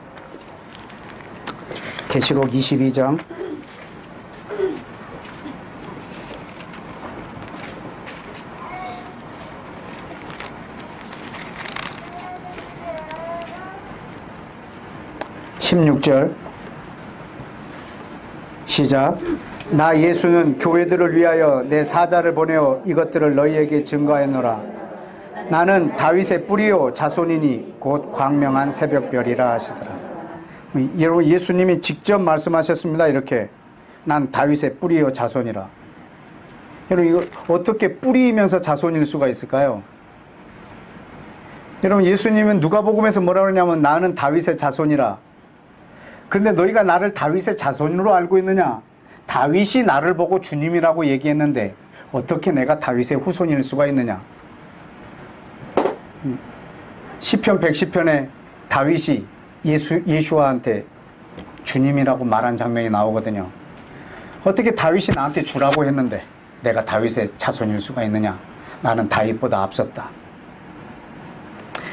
계시록 22장. (16절) 시작. 나 예수는 교회들을 위하여 내 사자를 보내어 이것들을 너희에게 증거하노라. 나는 다윗의 뿌리요 자손이니 곧 광명한 새벽별이라 하시더라. 여러분, 예수님이 직접 말씀하셨습니다. 이렇게, 난 다윗의 뿌리요 자손이라. 여러분, 이거 어떻게 뿌리이면서 자손일 수가 있을까요? 여러분, 예수님은 누가복음에서 뭐라 그러냐면 나는 다윗의 자손이라. 그런데 너희가 나를 다윗의 자손으로 알고 있느냐? 다윗이 나를 보고 주님이라고 얘기했는데 어떻게 내가 다윗의 후손일 수가 있느냐? 시편 110편에 다윗이 예수와한테 주님이라고 말한 장면이 나오거든요. 어떻게 다윗이 나한테 주라고 했는데 내가 다윗의 자손일 수가 있느냐? 나는 다윗보다 앞섰다.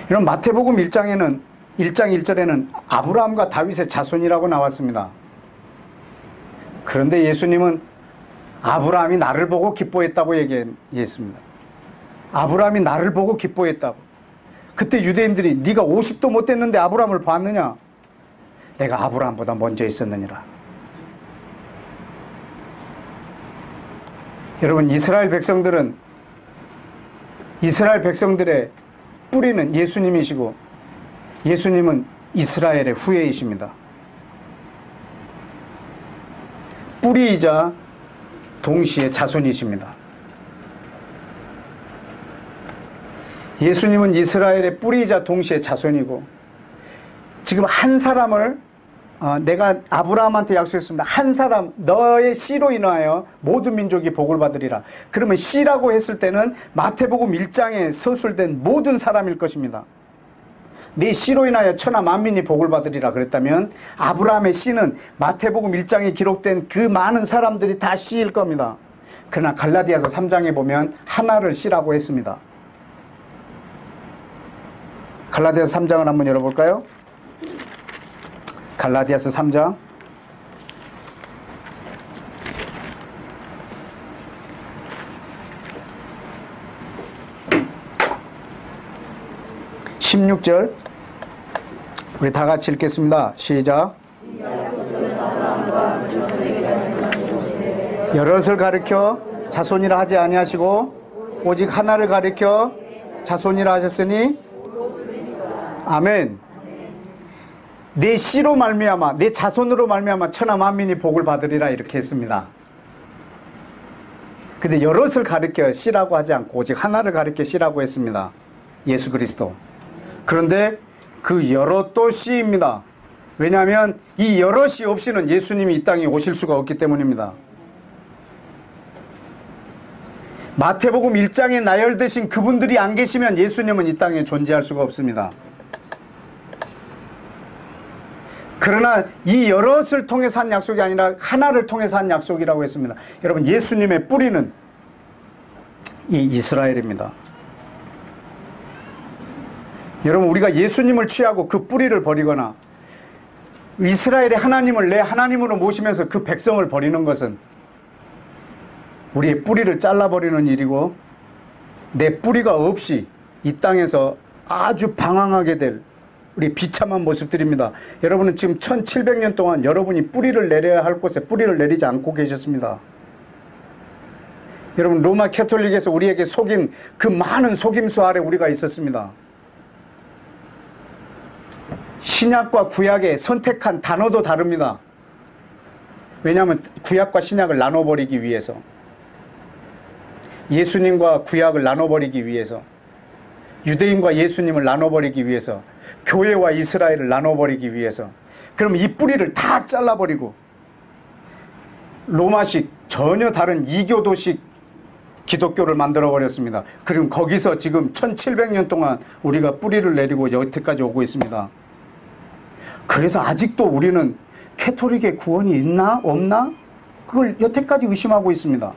이런 마태복음 1장 1절에는 아브라함과 다윗의 자손이라고 나왔습니다. 그런데 예수님은 아브라함이 나를 보고 기뻐했다고 얘기했습니다. 아브라함이 나를 보고 기뻐했다고. 그때 유대인들이 네가 50도 못 됐는데 아브라함을 봤느냐? 내가 아브라함보다 먼저 있었느니라. 여러분, 이스라엘 백성들의 뿌리는 예수님이시고 예수님은 이스라엘의 후예이십니다. 뿌리이자 동시에 자손이십니다. 예수님은 이스라엘의 뿌리이자 동시에 자손이고, 지금 한 사람을 내가 아브라함한테 약속했습니다. 한 사람, 너의 씨로 인하여 모든 민족이 복을 받으리라. 그러면 씨라고 했을 때는 마태복음 1장에 서술된 모든 사람일 것입니다. 네 씨로 인하여 천하 만민이 복을 받으리라 그랬다면 아브라함의 씨는 마태복음 1장에 기록된 그 많은 사람들이 다 씨일 겁니다. 그러나 갈라디아서 3장에 보면 하나를 씨라고 했습니다. 갈라디아서 3장을 한번 열어볼까요? 갈라디아서 3장 16절 우리 다 같이 읽겠습니다. 시작. 여럿을 가리켜 자손이라 하지 아니하시고 오직 하나를 가리켜 자손이라 하셨으니 아멘. 내 씨로 말미암아 내 자손으로 말미암아 천하 만민이 복을 받으리라 이렇게 했습니다. 근데 여럿을 가리켜 씨라고 하지 않고 오직 하나를 가리켜 씨라고 했습니다. 예수 그리스도. 그런데 그 여럿도 씨입니다. 왜냐하면 이 여럿이 없이는 예수님이 이 땅에 오실 수가 없기 때문입니다. 마태복음 1장에 나열되신 그분들이 안 계시면 예수님은 이 땅에 존재할 수가 없습니다. 그러나 이 여럿을 통해서 한 약속이 아니라 하나를 통해서 한 약속이라고 했습니다. 여러분, 예수님의 뿌리는 이 이스라엘입니다. 여러분, 우리가 예수님을 취하고 그 뿌리를 버리거나 이스라엘의 하나님을 내 하나님으로 모시면서 그 백성을 버리는 것은 우리의 뿌리를 잘라버리는 일이고, 내 뿌리가 없이 이 땅에서 아주 방황하게 될 우리 비참한 모습들입니다. 여러분은 지금 1700년 동안 여러분이 뿌리를 내려야 할 곳에 뿌리를 내리지 않고 계셨습니다. 여러분, 로마 캐톨릭에서 우리에게 속인 그 많은 속임수 아래 우리가 있었습니다. 신약과 구약의 선택한 단어도 다릅니다. 왜냐하면 구약과 신약을 나눠버리기 위해서, 예수님과 구약을 나눠버리기 위해서, 유대인과 예수님을 나눠버리기 위해서, 교회와 이스라엘을 나눠버리기 위해서, 그럼 이 뿌리를 다 잘라버리고 로마식 전혀 다른 이교도식 기독교를 만들어버렸습니다. 그럼 거기서 지금 1700년 동안 우리가 뿌리를 내리고 여태까지 오고 있습니다. 그래서 아직도 우리는 캐톨릭의 구원이 있나 없나? 그걸 여태까지 의심하고 있습니다.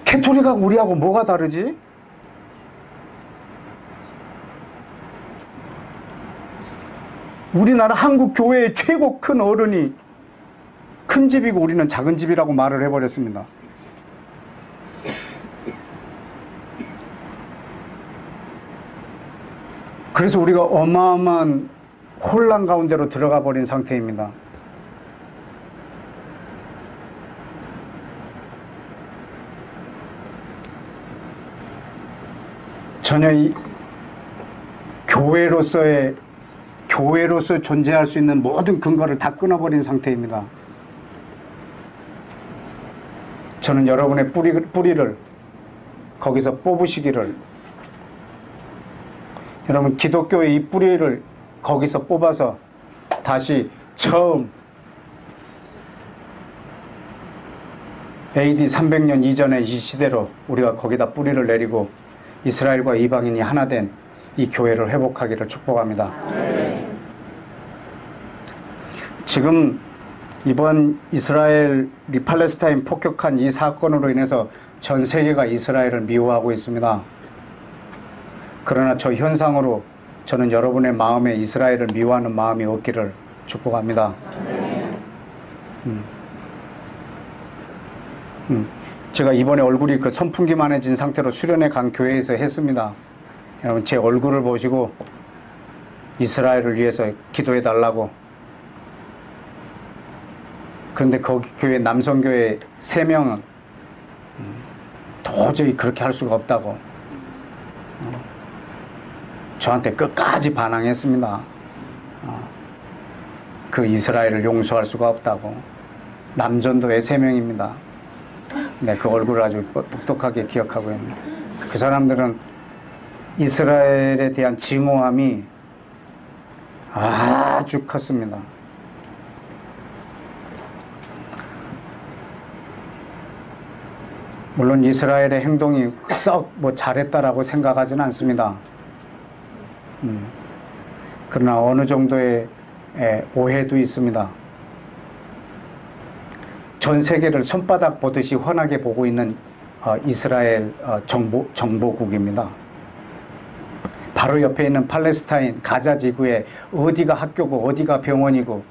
캐톨릭하고 우리하고 뭐가 다르지? 우리나라 한국 교회의 최고 큰 어른이 큰 집이고 우리는 작은 집이라고 말을 해버렸습니다. 그래서 우리가 어마어마한 혼란 가운데로 들어가 버린 상태입니다. 전혀 이 교회로서 존재할 수 있는 모든 근거를 다 끊어버린 상태입니다. 저는 여러분의 뿌리를 거기서 뽑으시기를, 여러분 기독교의 이 뿌리를 거기서 뽑아서 다시 처음 AD 300년 이전의 이 시대로 우리가 거기다 뿌리를 내리고 이스라엘과 이방인이 하나 된 이 교회를 회복하기를 축복합니다. 지금 이번 이스라엘이 팔레스타인 폭격한 이 사건으로 인해서 전 세계가 이스라엘을 미워하고 있습니다. 그러나 저 현상으로 저는 여러분의 마음에 이스라엘을 미워하는 마음이 없기를 축복합니다. 제가 이번에 얼굴이 그 선풍기만해진 상태로 수련회 간 교회에서 했습니다. 여러분, 제 얼굴을 보시고 이스라엘을 위해서 기도해 달라고. 그런데 거기 교회 남성교회 3명은 도저히 그렇게 할 수가 없다고 저한테 끝까지 반항했습니다. 그 이스라엘을 용서할 수가 없다고. 남전도회 3명입니다. 네, 그 얼굴을 아주 똑똑하게 기억하고 있는. 그 사람들은 이스라엘에 대한 증오함이 아주 컸습니다. 물론 이스라엘의 행동이 썩 잘했다라고 생각하지는 않습니다. 그러나 어느 정도의 오해도 있습니다. 전 세계를 손바닥 보듯이 훤하게 보고 있는 이스라엘 정보국입니다. 바로 옆에 있는 팔레스타인 가자 지구에 어디가 학교고 어디가 병원이고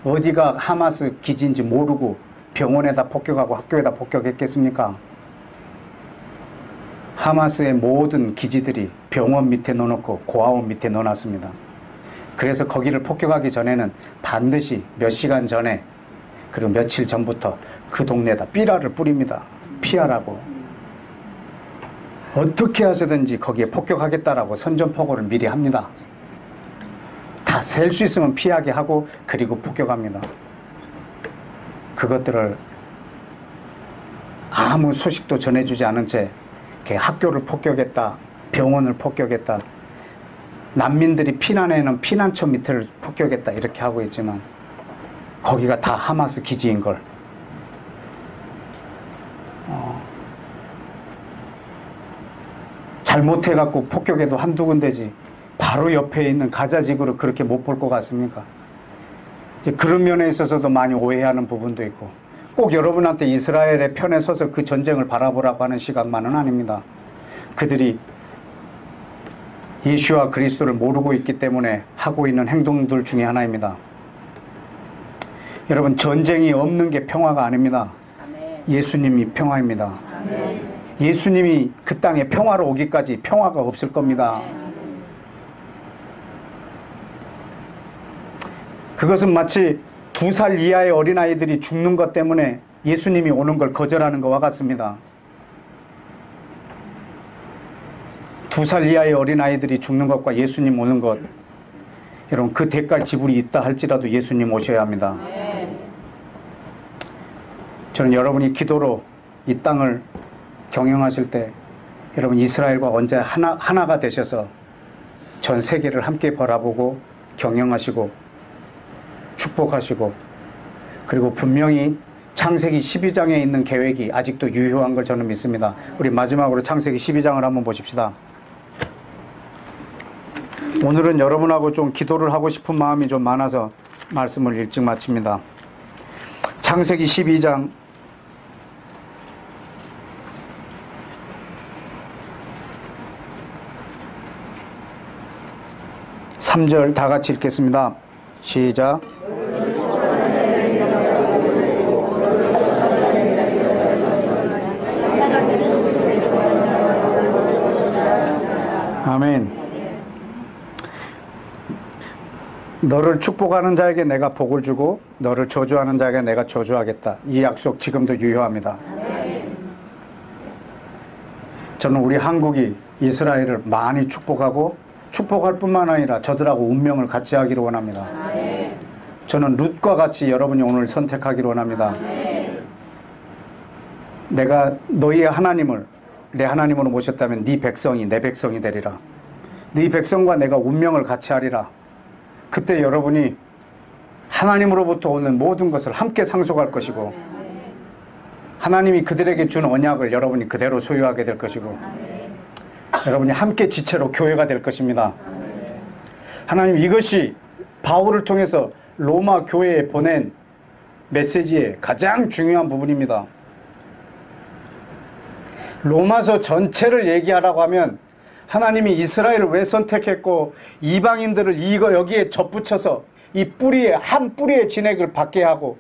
어디가 하마스 기지인지 모르고 병원에다 폭격하고 학교에다 폭격했겠습니까? 하마스의 모든 기지들이 병원 밑에 넣어놓고 고아원 밑에 넣어놨습니다. 그래서 거기를 폭격하기 전에는 반드시 몇 시간 전에 그리고 며칠 전부터 그 동네에다 삐라를 뿌립니다. 피하라고. 어떻게 하시든지 거기에 폭격하겠다라고 선전포고를 미리 합니다. 다 셀 수 있으면 피하게 하고 그리고 폭격합니다. 그것들을 아무 소식도 전해주지 않은 채 학교를 폭격했다, 병원을 폭격했다. 난민들이 피난해는 피난처 밑을 폭격했다. 이렇게 하고 있지만 거기가 다 하마스 기지인 걸. 잘못해갖고 폭격해도 한두 군데지 바로 옆에 있는 가자지구를 그렇게 못 볼 것 같습니까? 그런 면에 있어서도 많이 오해하는 부분도 있고, 꼭 여러분한테 이스라엘의 편에 서서 그 전쟁을 바라보라고 하는 시각만은 아닙니다. 그들이 예수와 그리스도를 모르고 있기 때문에 하고 있는 행동들 중에 하나입니다. 여러분, 전쟁이 없는 게 평화가 아닙니다. 예수님이 평화입니다. 예수님이 그 땅에 평화로 오기까지 평화가 없을 겁니다. 그것은 마치 2살 이하의 어린아이들이 죽는 것 때문에 예수님이 오는 걸 거절하는 것과 같습니다. 2살 이하의 어린아이들이 죽는 것과 예수님 오는 것, 여러분, 그 대가 지불이 있다 할지라도 예수님 오셔야 합니다. 저는 여러분이 기도로 이 땅을 경영하실 때 여러분 이스라엘과 언제 하나가 되셔서 전 세계를 함께 바라보고 경영하시고 축복하시고, 그리고 분명히 창세기 12장에 있는 계획이 아직도 유효한 걸 저는 믿습니다. 우리 마지막으로 창세기 12장을 한번 보십시다. 오늘은 여러분하고 좀 기도를 하고 싶은 마음이 좀 많아서 말씀을 일찍 마칩니다. 창세기 12장 3절 다 같이 읽겠습니다. 시작. 아멘. 너를 축복하는 자에게 내가 복을 주고 너를 저주하는 자에게 내가 저주하겠다. 이 약속 지금도 유효합니다. 저는 우리 한국이 이스라엘을 많이 축복하고 축복할 뿐만 아니라 저들하고 운명을 같이 하기를 원합니다. 저는 룻과 같이 여러분이 오늘 선택하기를 원합니다. 내가 너희의 하나님을 내 하나님으로 모셨다면 네 백성이 내 백성이 되리라. 네 백성과 내가 운명을 같이 하리라. 그때 여러분이 하나님으로부터 오는 모든 것을 함께 상속할 것이고, 하나님이 그들에게 준 언약을 여러분이 그대로 소유하게 될 것이고, 여러분이 함께 지체로 교회가 될 것입니다. 하나님, 이것이 바울을 통해서 로마 교회에 보낸 메시지의 가장 중요한 부분입니다. 로마서 전체를 얘기하라고 하면 하나님이 이스라엘을 왜 선택했고 이방인들을 여기에 접붙여서 이 뿌리에 한 뿌리의 진액을 받게 하고,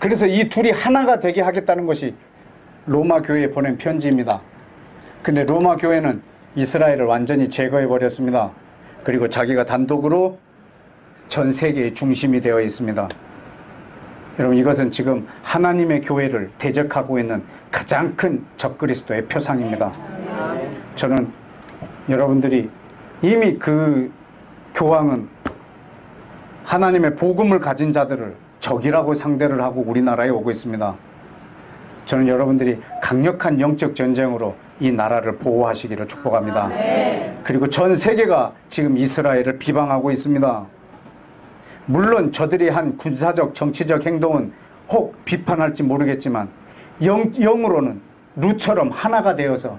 그래서 이 둘이 하나가 되게 하겠다는 것이 로마 교회에 보낸 편지입니다. 근데 로마 교회는 이스라엘을 완전히 제거해 버렸습니다. 그리고 자기가 단독으로 전 세계의 중심이 되어 있습니다. 여러분, 이것은 지금 하나님의 교회를 대적하고 있는 가장 큰 적그리스도의 표상입니다. 저는 여러분들이 이미 그 교황은 하나님의 복음을 가진 자들을 적이라고 상대를 하고 우리나라에 오고 있습니다. 저는 여러분들이 강력한 영적 전쟁으로 이 나라를 보호하시기를 축복합니다. 그리고 전 세계가 지금 이스라엘을 비방하고 있습니다. 물론 저들이 한 군사적 정치적 행동은 혹 비판할지 모르겠지만 영으로는 룻처럼 하나가 되어서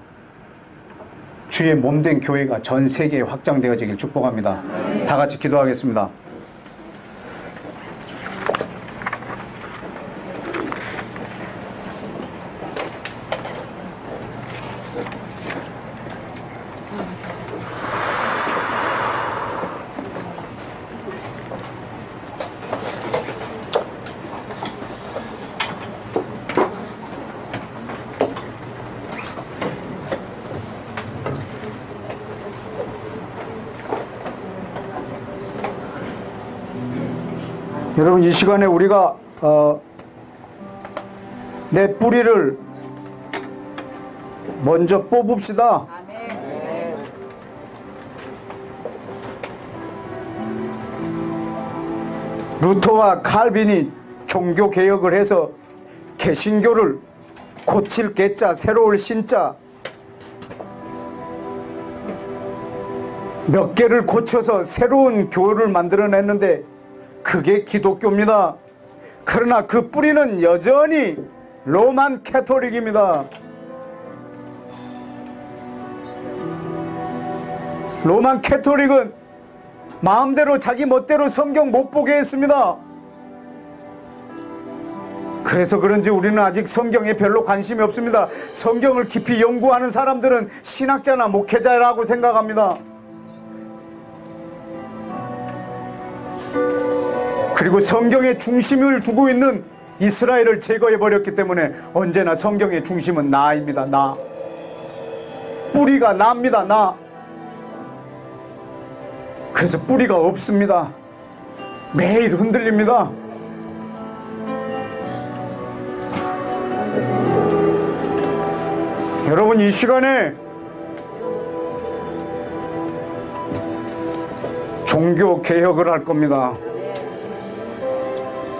주의 몸된 교회가 전 세계에 확장되어지길 축복합니다. 다 같이 기도하겠습니다. 여러분, 이 시간에 우리가 내 뿌리를 먼저 뽑읍시다. 루터와 칼빈이 종교 개혁을 해서 개신교를 고칠 개자, 새로울 신자, 몇 개를 고쳐서 새로운 교회를 만들어냈는데 그게 기독교입니다. 그러나 그 뿌리는 여전히 로만 캐토릭입니다. 로만 캐토릭은 마음대로 자기 멋대로 성경 못 보게 했습니다. 그래서 그런지 우리는 아직 성경에 별로 관심이 없습니다. 성경을 깊이 연구하는 사람들은 신학자나 목회자라고 생각합니다. 그리고 성경에 중심을 두고 있는 이스라엘을 제거해버렸기 때문에 언제나 성경의 중심은 나입니다. 나. 뿌리가 나입니다. 나. 그래서 뿌리가 없습니다. 매일 흔들립니다. 여러분, 이 시간에 종교 개혁을 할 겁니다.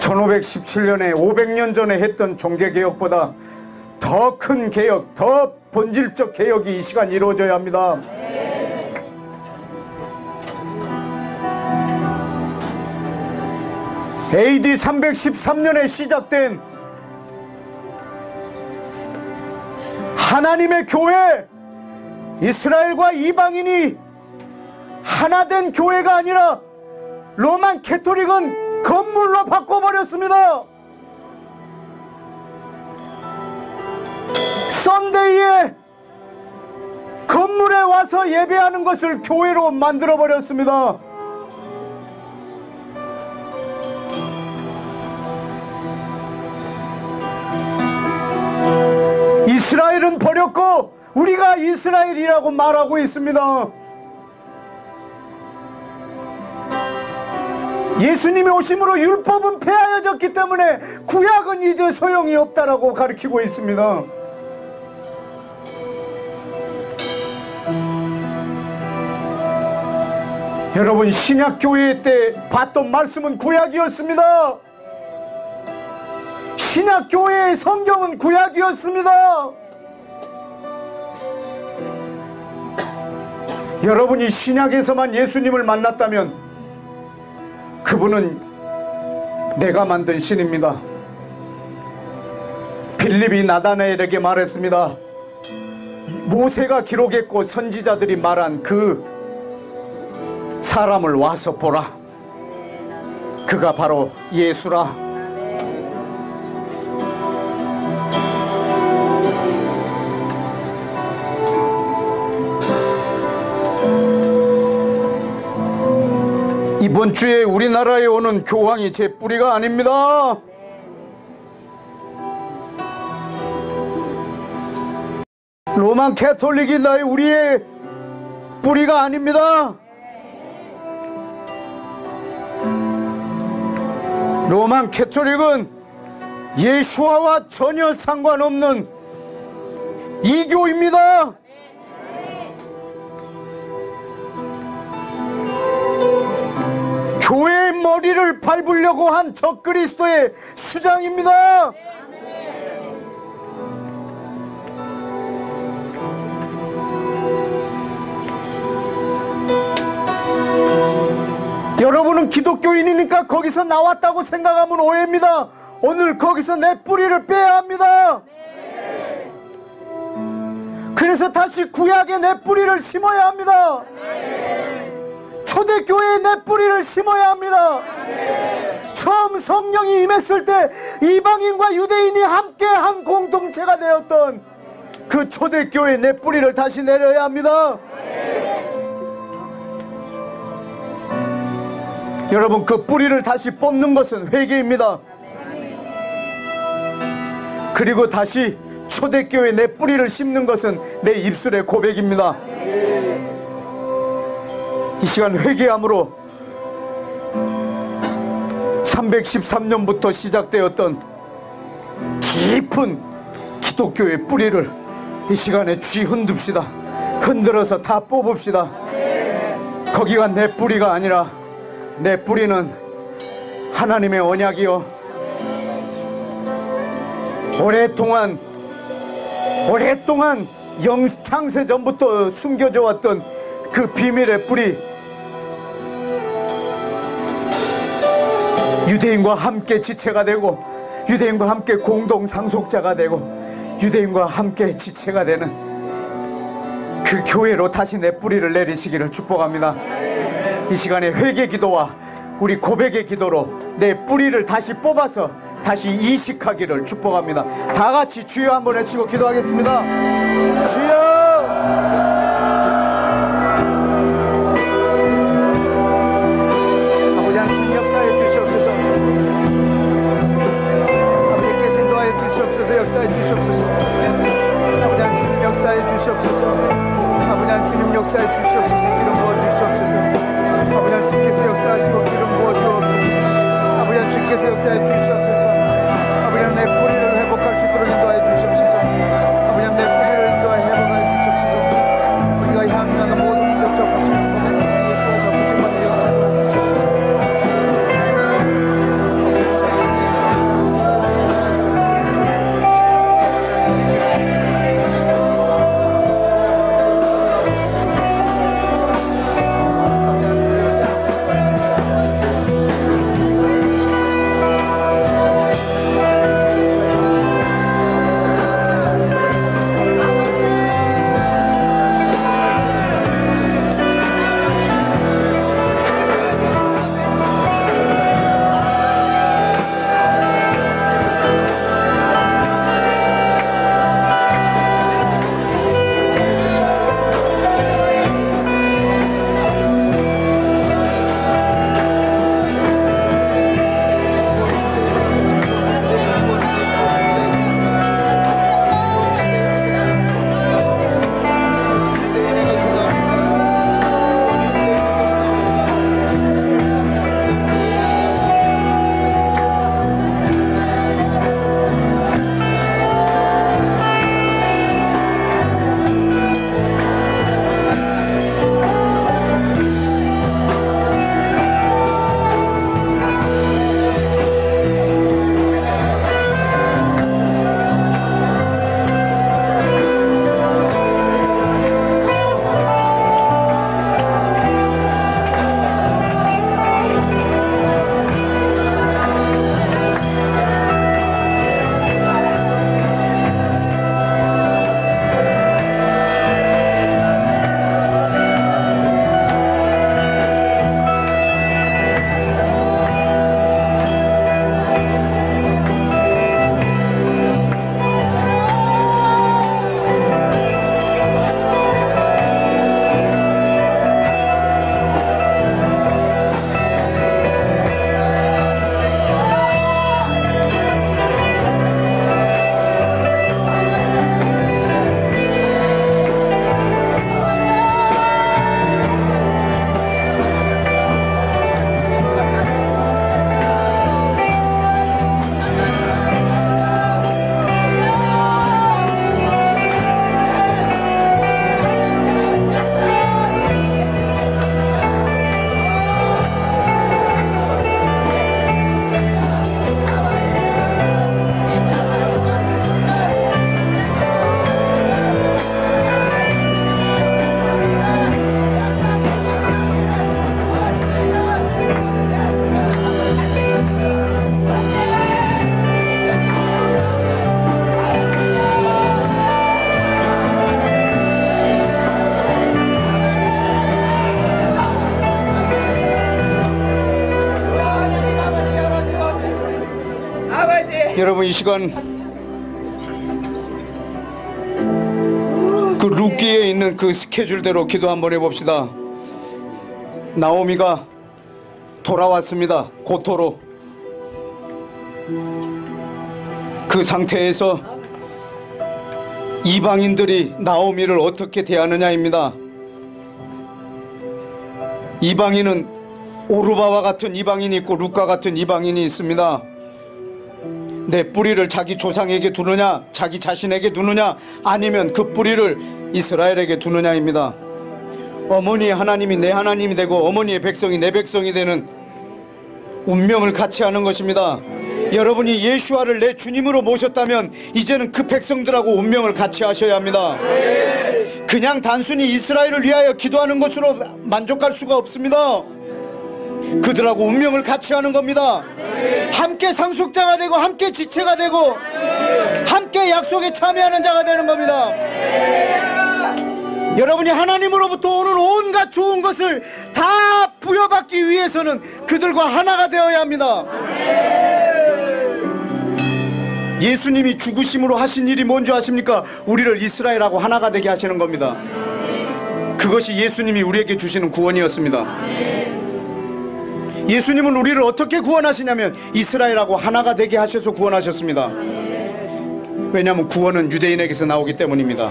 1517년에 500년 전에 했던 종교 개혁보다 더 큰 개혁, 더 본질적 개혁이 이 시간 이루어져야 합니다. AD 313년에 시작된 하나님의 교회, 이스라엘과 이방인이 하나 된 교회가 아니라 로만 캐토릭은 건물로 바꿔버렸습니다. 썬데이에 건물에 와서 예배하는 것을 교회로 만들어버렸습니다. 이스라엘은 버렸고 우리가 이스라엘이라고 말하고 있습니다. 예수님이 오심으로 율법은 폐하여졌기 때문에 구약은 이제 소용이 없다라고 가르치고 있습니다. 여러분, 신약교회 때 봤던 말씀은 구약이었습니다. 신약교회의 성경은 구약이었습니다. 여러분이 신약에서만 예수님을 만났다면 그분은 내가 만든 신입니다. 빌립이 나다나엘에게 말했습니다. 모세가 기록했고 선지자들이 말한 그 사람을 와서 보라. 그가 바로 예수라. 이번 주에 우리나라에 오는 교황이 제 뿌리가 아닙니다. 로만 캐톨릭이 우리의 뿌리가 아닙니다. 로만 캐톨릭은 예수와와 전혀 상관없는 이교입니다. 교회의 머리를 밟으려고 한 적그리스도의 수장입니다. 여러분은 기독교인이니까 거기서 나왔다고 생각하면 오해입니다. 오늘 거기서 내 뿌리를 빼야 합니다. 그래서 다시 구약에 내 뿌리를 심어야 합니다. 초대교회에 내 뿌리를 심어야 합니다. 처음 성령이 임했을 때 이방인과 유대인이 함께 한 공동체가 되었던 그 초대교회에 내 뿌리를 다시 내려야 합니다. 여러분, 그 뿌리를 다시 뽑는 것은 회개입니다. 그리고 다시 초대교회에 내 뿌리를 심는 것은 내 입술의 고백입니다. 이 시간 회개함으로 313년부터 시작되었던 깊은 기독교의 뿌리를 이 시간에 흔듭시다. 흔들어서 다 뽑읍시다. 거기가 내 뿌리가 아니라 내 뿌리는 하나님의 언약이요, 오랫동안 창세 전부터 숨겨져 왔던 그 비밀의 뿌리, 유대인과 함께 지체가 되고 유대인과 함께 공동 상속자가 되고 유대인과 함께 지체가 되는 그 교회로 다시 내 뿌리를 내리시기를 축복합니다. 이 시간에 회개 기도와 우리 고백의 기도로 내 뿌리를 다시 뽑아서 다시 이식하기를 축복합니다. 다 같이 주여 한번 외치고 기도하겠습니다. 주여! 아버지 하나님 주님 역사해 주시옵소서. 아버지께서 인도하여 주시옵소서. 역사해 주시옵소서. 아버지 하나님 주님 역사해 주시옵소서. 아버지 하나님 주님 역사해 주시옵소서. 기름 부어 주시옵소서. 아버지 하나님 주께서 역사하시고 기름 부어 주옵소서. 아버지 하나님 주께서 역사해 주시옵소서. 아버지 하나님 내 뿌리를 회복할 수 있도록 인도하여 주시옵소서. 아버지 하나님 내 뿌리를 인도하여 회복하여 주시옵소서. 우리가 향하는 모든 문제적 부침을 보내는 예수의 저 부침받는 역사를 주시옵소서. 여러분 이 시간 그 룻기에 있는 그 스케줄대로 기도 한번 해봅시다. 나오미가 돌아왔습니다. 고토로. 그 상태에서 이방인들이 나오미를 어떻게 대하느냐입니다. 이방인은 오르바와 같은 이방인이 있고 룻과 같은 이방인이 있습니다. 내 뿌리를 자기 조상에게 두느냐, 자기 자신에게 두느냐, 아니면 그 뿌리를 이스라엘에게 두느냐입니다. 어머니의 하나님이 내 하나님이 되고 어머니의 백성이 내 백성이 되는 운명을 같이 하는 것입니다. 여러분이 예수와를 내 주님으로 모셨다면 이제는 그 백성들하고 운명을 같이 하셔야 합니다. 그냥 단순히 이스라엘을 위하여 기도하는 것으로 만족할 수가 없습니다. 그들하고 운명을 같이 하는 겁니다. 함께 상속자가 되고 함께 지체가 되고 함께 약속에 참여하는 자가 되는 겁니다. 여러분이 하나님으로부터 오는 온갖 좋은 것을 다 부여받기 위해서는 그들과 하나가 되어야 합니다. 예수님이 죽으심으로 하신 일이 뭔지 아십니까? 우리를 이스라엘하고 하나가 되게 하시는 겁니다. 그것이 예수님이 우리에게 주시는 구원이었습니다. 예수님은 우리를 어떻게 구원하시냐면 이스라엘하고 하나가 되게 하셔서 구원하셨습니다. 왜냐하면 구원은 유대인에게서 나오기 때문입니다.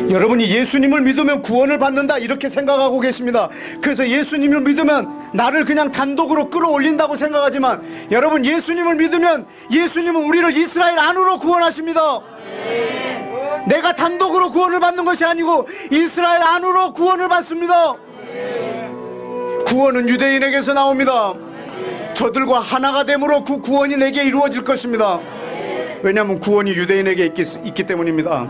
여러분이 예수님을 믿으면 구원을 받는다 이렇게 생각하고 계십니다. 그래서 예수님을 믿으면 나를 그냥 단독으로 끌어올린다고 생각하지만 여러분, 예수님을 믿으면 예수님은 우리를 이스라엘 안으로 구원하십니다. 내가 단독으로 구원을 받는 것이 아니고 이스라엘 안으로 구원을 받습니다. 구원은 유대인에게서 나옵니다. 저들과 하나가 됨으로 그 구원이 내게 이루어질 것입니다. 왜냐하면 구원이 유대인에게 있기 때문입니다.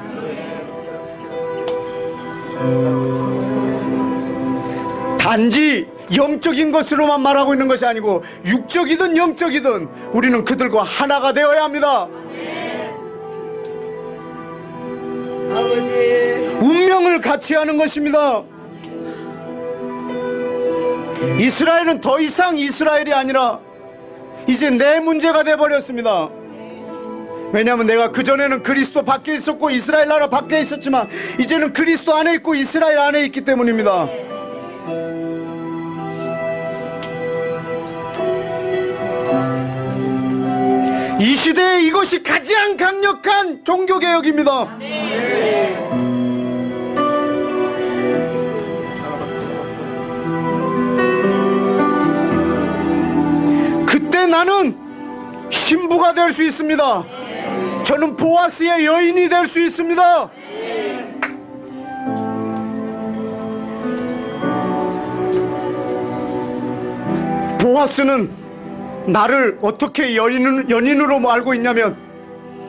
단지 영적인 것으로만 말하고 있는 것이 아니고 육적이든 영적이든 우리는 그들과 하나가 되어야 합니다. 운명을 같이 하는 것입니다. 이스라엘은 더 이상 이스라엘이 아니라 이제 내 문제가 되어버렸습니다. 왜냐하면 내가 그전에는 그리스도 밖에 있었고 이스라엘 나라 밖에 있었지만 이제는 그리스도 안에 있고 이스라엘 안에 있기 때문입니다. 이 시대에 이것이 가장 강력한 종교개혁입니다. 그때 나는 신부가 될 수 있습니다. 저는 보아스의 여인이 될 수 있습니다. 보아스는 나를 어떻게 연인으로 알고 있냐면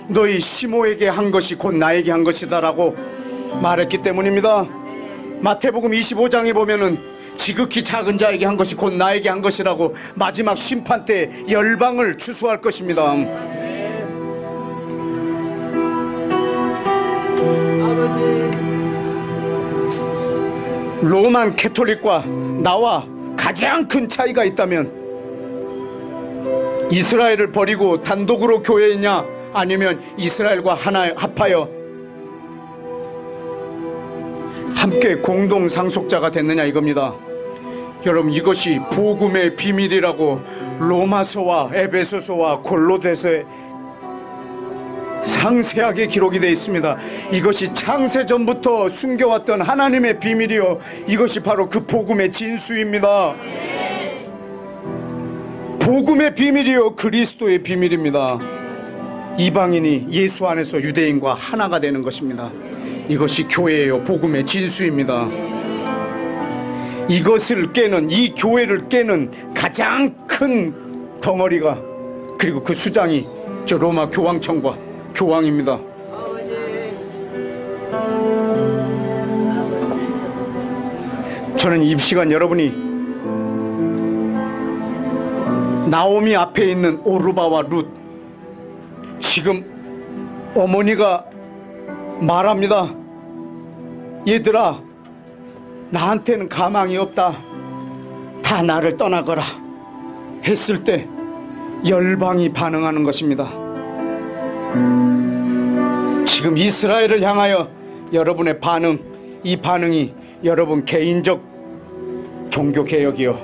너희 시모에게 한 것이 곧 나에게 한 것이다 라고 말했기 때문입니다. 마태복음 25장에 보면은 지극히 작은 자에게 한 것이 곧 나에게 한 것이라고 마지막 심판 때 열방을 추수할 것입니다. 로만 캐톨릭과 나와 가장 큰 차이가 있다면 이스라엘을 버리고 단독으로 교회에 있냐 아니면 이스라엘과 하나 합하여 함께 공동 상속자가 됐느냐 이겁니다. 여러분, 이것이 복음의 비밀이라고 로마서와 에베소서와 골로새서에 상세하게 기록이 되어 있습니다. 이것이 창세전부터 숨겨왔던 하나님의 비밀이요, 이것이 바로 그 복음의 진수입니다. 복음의 비밀이요 그리스도의 비밀입니다. 이방인이 예수 안에서 유대인과 하나가 되는 것입니다. 이것이 교회예요. 복음의 진수입니다. 이것을 깨는, 이 교회를 깨는 가장 큰 덩어리가, 그리고 그 수장이 저 로마 교황청과 교황입니다. 저는 이 시간 여러분이 나오미 앞에 있는 오르바와 룻, 지금 어머니가 말합니다. 얘들아, 나한테는 가망이 없다. 다 나를 떠나거라 했을 때 열방이 반응하는 것입니다. 지금 이스라엘을 향하여 여러분의 반응, 이 반응이 여러분 개인적 종교개혁이요,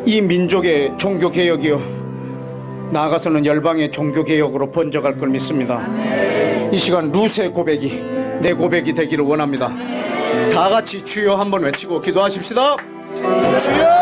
이 민족의 종교개혁이요, 나아가서는 열방의 종교개혁으로 번져갈 걸 믿습니다. 이 시간 룻의 고백이 내 고백이 되기를 원합니다. 다 같이 주여 한번 외치고 기도하십시다. 주여!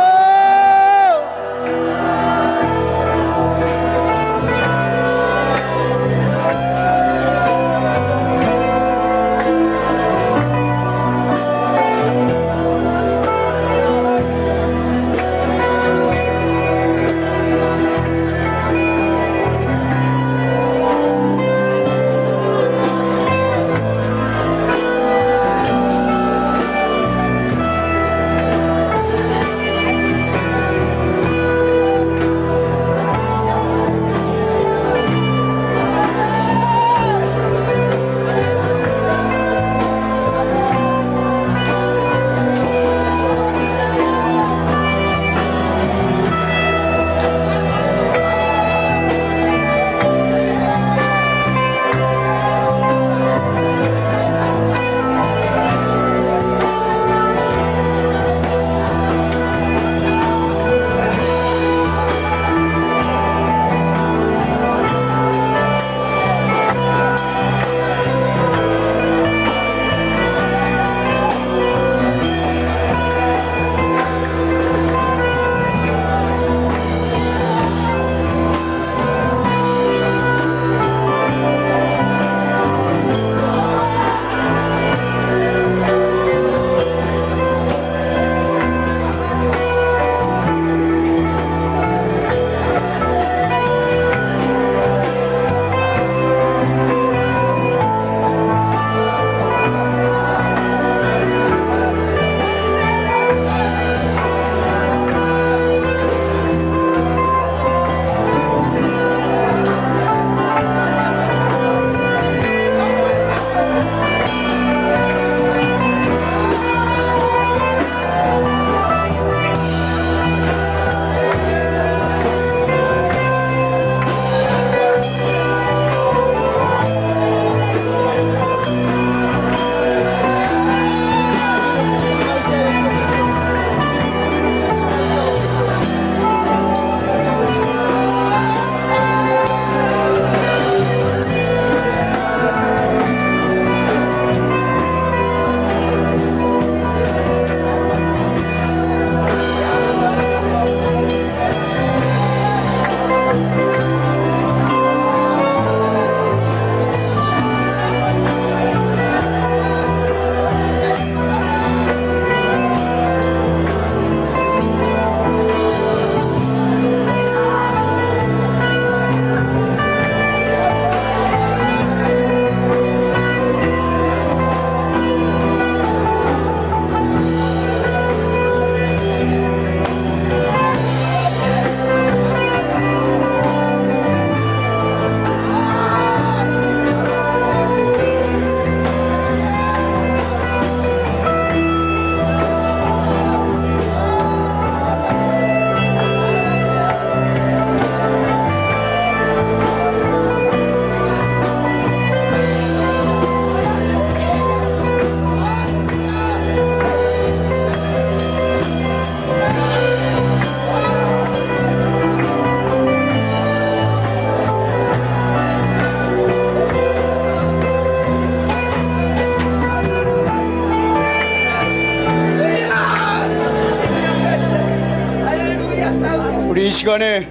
우리 이 시간에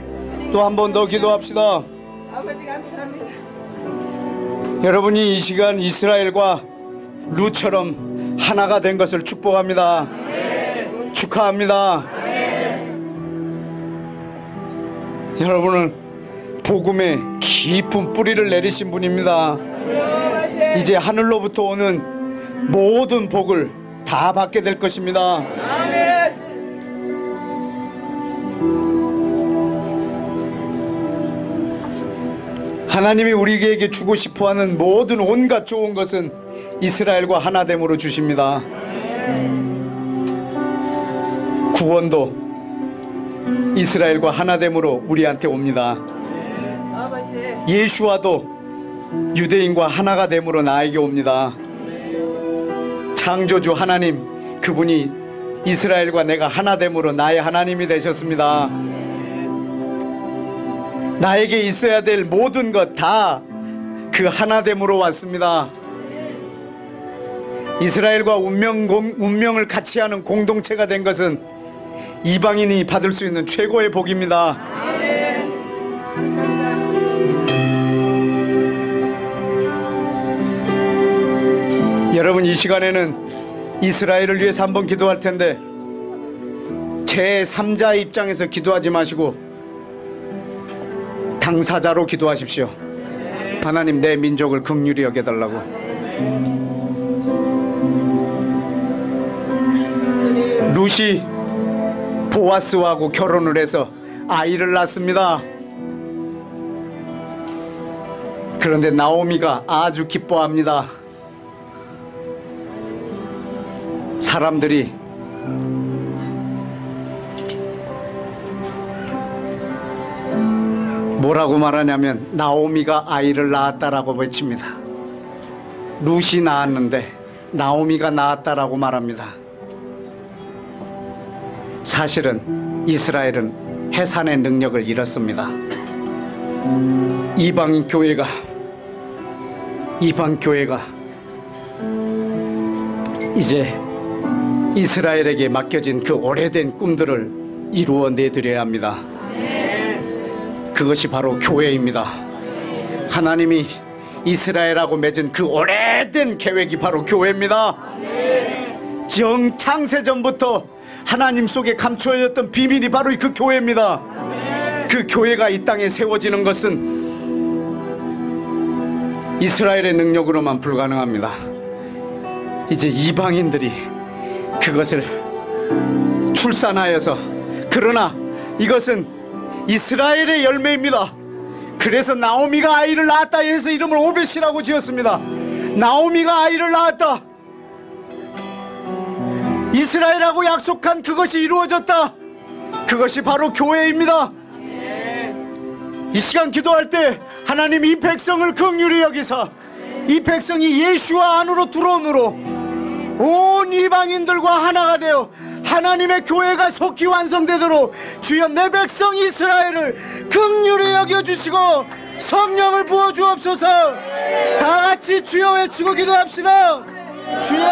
또 한 번 더 기도합시다. 아버지 감사합니다. 여러분이 이 시간 이스라엘과 루처럼 하나가 된 것을 축복합니다. 축하합니다. 여러분은 복음의 깊은 뿌리를 내리신 분입니다. 이제 하늘로부터 오는 모든 복을 다 받게 될 것입니다. 하나님이 우리에게 주고 싶어하는 모든 온갖 좋은 것은 이스라엘과 하나됨으로 주십니다. 구원도 이스라엘과 하나됨으로 우리한테 옵니다. 예수와도 유대인과 하나가 됨으로 나에게 옵니다. 창조주 하나님, 그분이 이스라엘과 내가 하나됨으로 나의 하나님이 되셨습니다. 나에게 있어야 될 모든 것 다 그 하나됨으로 왔습니다. 이스라엘과 운명을 같이 하는 공동체가 된 것은 이방인이 받을 수 있는 최고의 복입니다. 여러분, 이 시간에는 이스라엘을 위해서 한번 기도할 텐데 제3자의 입장에서 기도하지 마시고 당사자로 기도하십시오. 하나님, 내 민족을 긍휼히 여겨달라고. 룻이 보아스하고 결혼을 해서 아이를 낳습니다. 그런데 나오미가 아주 기뻐합니다. 사람들이 뭐라고 말하냐면 나오미가 아이를 낳았다라고 외칩니다. 룻이 낳았는데 나오미가 낳았다라고 말합니다. 사실은 이스라엘은 해산의 능력을 잃었습니다. 이방 교회가 이제 이스라엘에게 맡겨진 그 오래된 꿈들을 이루어내드려야 합니다. 그것이 바로 교회입니다. 하나님이 이스라엘하고 맺은 그 오래된 계획이 바로 교회입니다. 창세전부터 하나님 속에 감추어졌던 비밀이 바로 그 교회입니다. 그 교회가 이 땅에 세워지는 것은 이스라엘의 능력으로만 불가능합니다. 이제 이방인들이 그것을 출산하여서, 그러나 이것은 이스라엘의 열매입니다. 그래서 나오미가 아이를 낳았다 해서 이름을 오벳이라고 지었습니다. 나오미가 아이를 낳았다. 이스라엘하고 약속한 그것이 이루어졌다. 그것이 바로 교회입니다. 이 시간 기도할 때 하나님 이 백성을 긍휼히 여기사 이 백성이 예수와 안으로 들어옴으로 온 이방인들과 하나가 되어 하나님의 교회가 속히 완성되도록 주여 내 백성 이스라엘을 긍휼히 여겨주시고 성령을 부어주옵소서. 다같이 주여 외치고 기도합시다. 주여.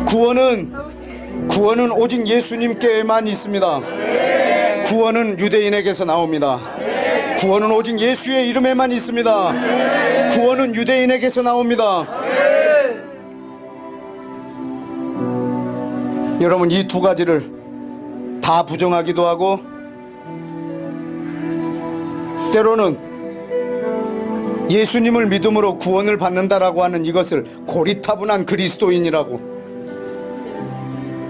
구원은 오직 예수님께만 있습니다. 구원은 유대인에게서 나옵니다. 구원은 오직 예수의 이름에만 있습니다. 구원은 유대인에게서 나옵니다. 여러분, 이 두 가지를 다 부정하기도 하고 때로는 예수님을 믿음으로 구원을 받는다라고 하는 이것을 고리타분한 그리스도인이라고,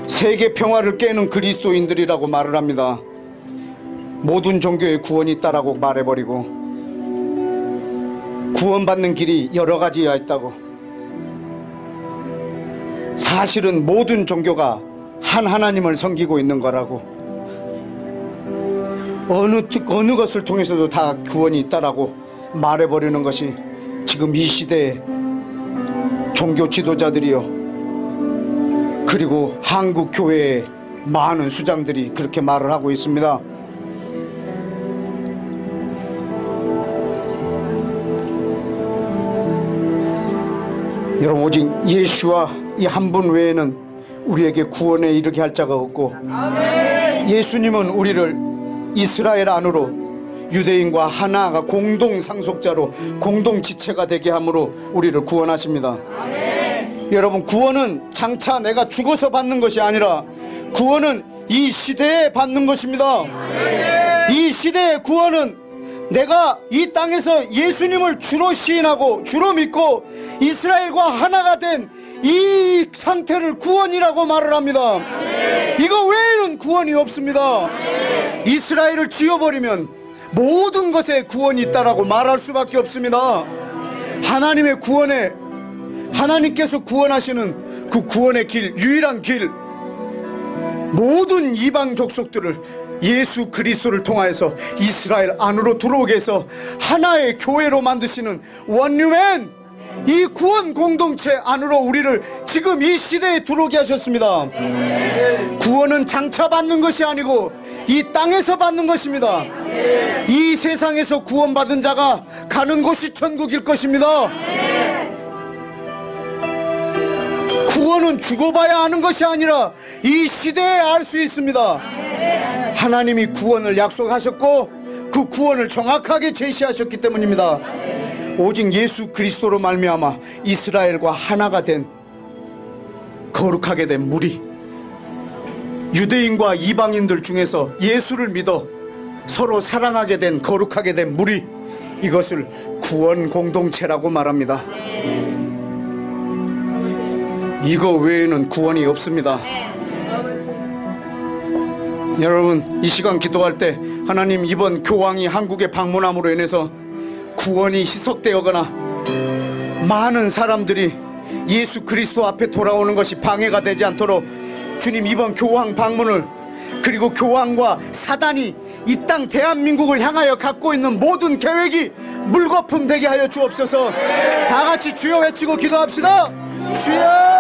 세계 평화를 깨는 그리스도인들이라고 말을 합니다. 모든 종교에 구원이 있다라고 말해버리고, 구원받는 길이 여러 가지가 있다고. 사실은 모든 종교가 한 하나님을 섬기고 있는 거라고, 어느 것을 통해서도 다 구원이 있다라고 말해버리는 것이 지금 이 시대의 종교 지도자들이요, 그리고 한국 교회의 많은 수장들이 그렇게 말을 하고 있습니다. 여러분, 오직 예수와 이 한 분 외에는 우리에게 구원에 이르게 할 자가 없고, 예수님은 우리를 이스라엘 안으로 유대인과 하나가 공동 상속자로 공동 지체가 되게 함으로 우리를 구원하십니다. 여러분, 구원은 장차 내가 죽어서 받는 것이 아니라 구원은 이 시대에 받는 것입니다. 이 시대의 구원은 내가 이 땅에서 예수님을 주로 시인하고 주로 믿고 이스라엘과 하나가 된 이 상태를 구원이라고 말을 합니다. 이거 외에는 구원이 없습니다. 이스라엘을 지워버리면 모든 것에 구원이 있다라고 말할 수밖에 없습니다. 하나님의 구원에, 하나님께서 구원하시는 그 구원의 길, 유일한 길, 모든 이방 족속들을 예수 그리스도를 통하여서 이스라엘 안으로 들어오게 해서 하나의 교회로 만드시는 원유맨, 이 구원 공동체 안으로 우리를 지금 이 시대에 들어오게 하셨습니다. 구원은 장차 받는 것이 아니고 이 땅에서 받는 것입니다. 이 세상에서 구원받은 자가 가는 곳이 천국일 것입니다. 구원은 죽어봐야 아는 것이 아니라 이 시대에 알 수 있습니다. 하나님이 구원을 약속하셨고 그 구원을 정확하게 제시하셨기 때문입니다. 오직 예수 그리스도로 말미암아 이스라엘과 하나가 된, 거룩하게 된 무리, 유대인과 이방인들 중에서 예수를 믿어 서로 사랑하게 된, 거룩하게 된 무리, 이것을 구원 공동체라고 말합니다. 이거 외에는 구원이 없습니다. 여러분, 이 시간 기도할 때 하나님, 이번 교황이 한국에 방문함으로 인해서 구원이 희석되거나 많은 사람들이 예수 그리스도 앞에 돌아오는 것이 방해가 되지 않도록 주님, 이번 교황 방문을, 그리고 교황과 사단이 이 땅 대한민국을 향하여 갖고 있는 모든 계획이 물거품 되게 하여 주옵소서. 다 같이 주여 외치고 기도합시다. 주여!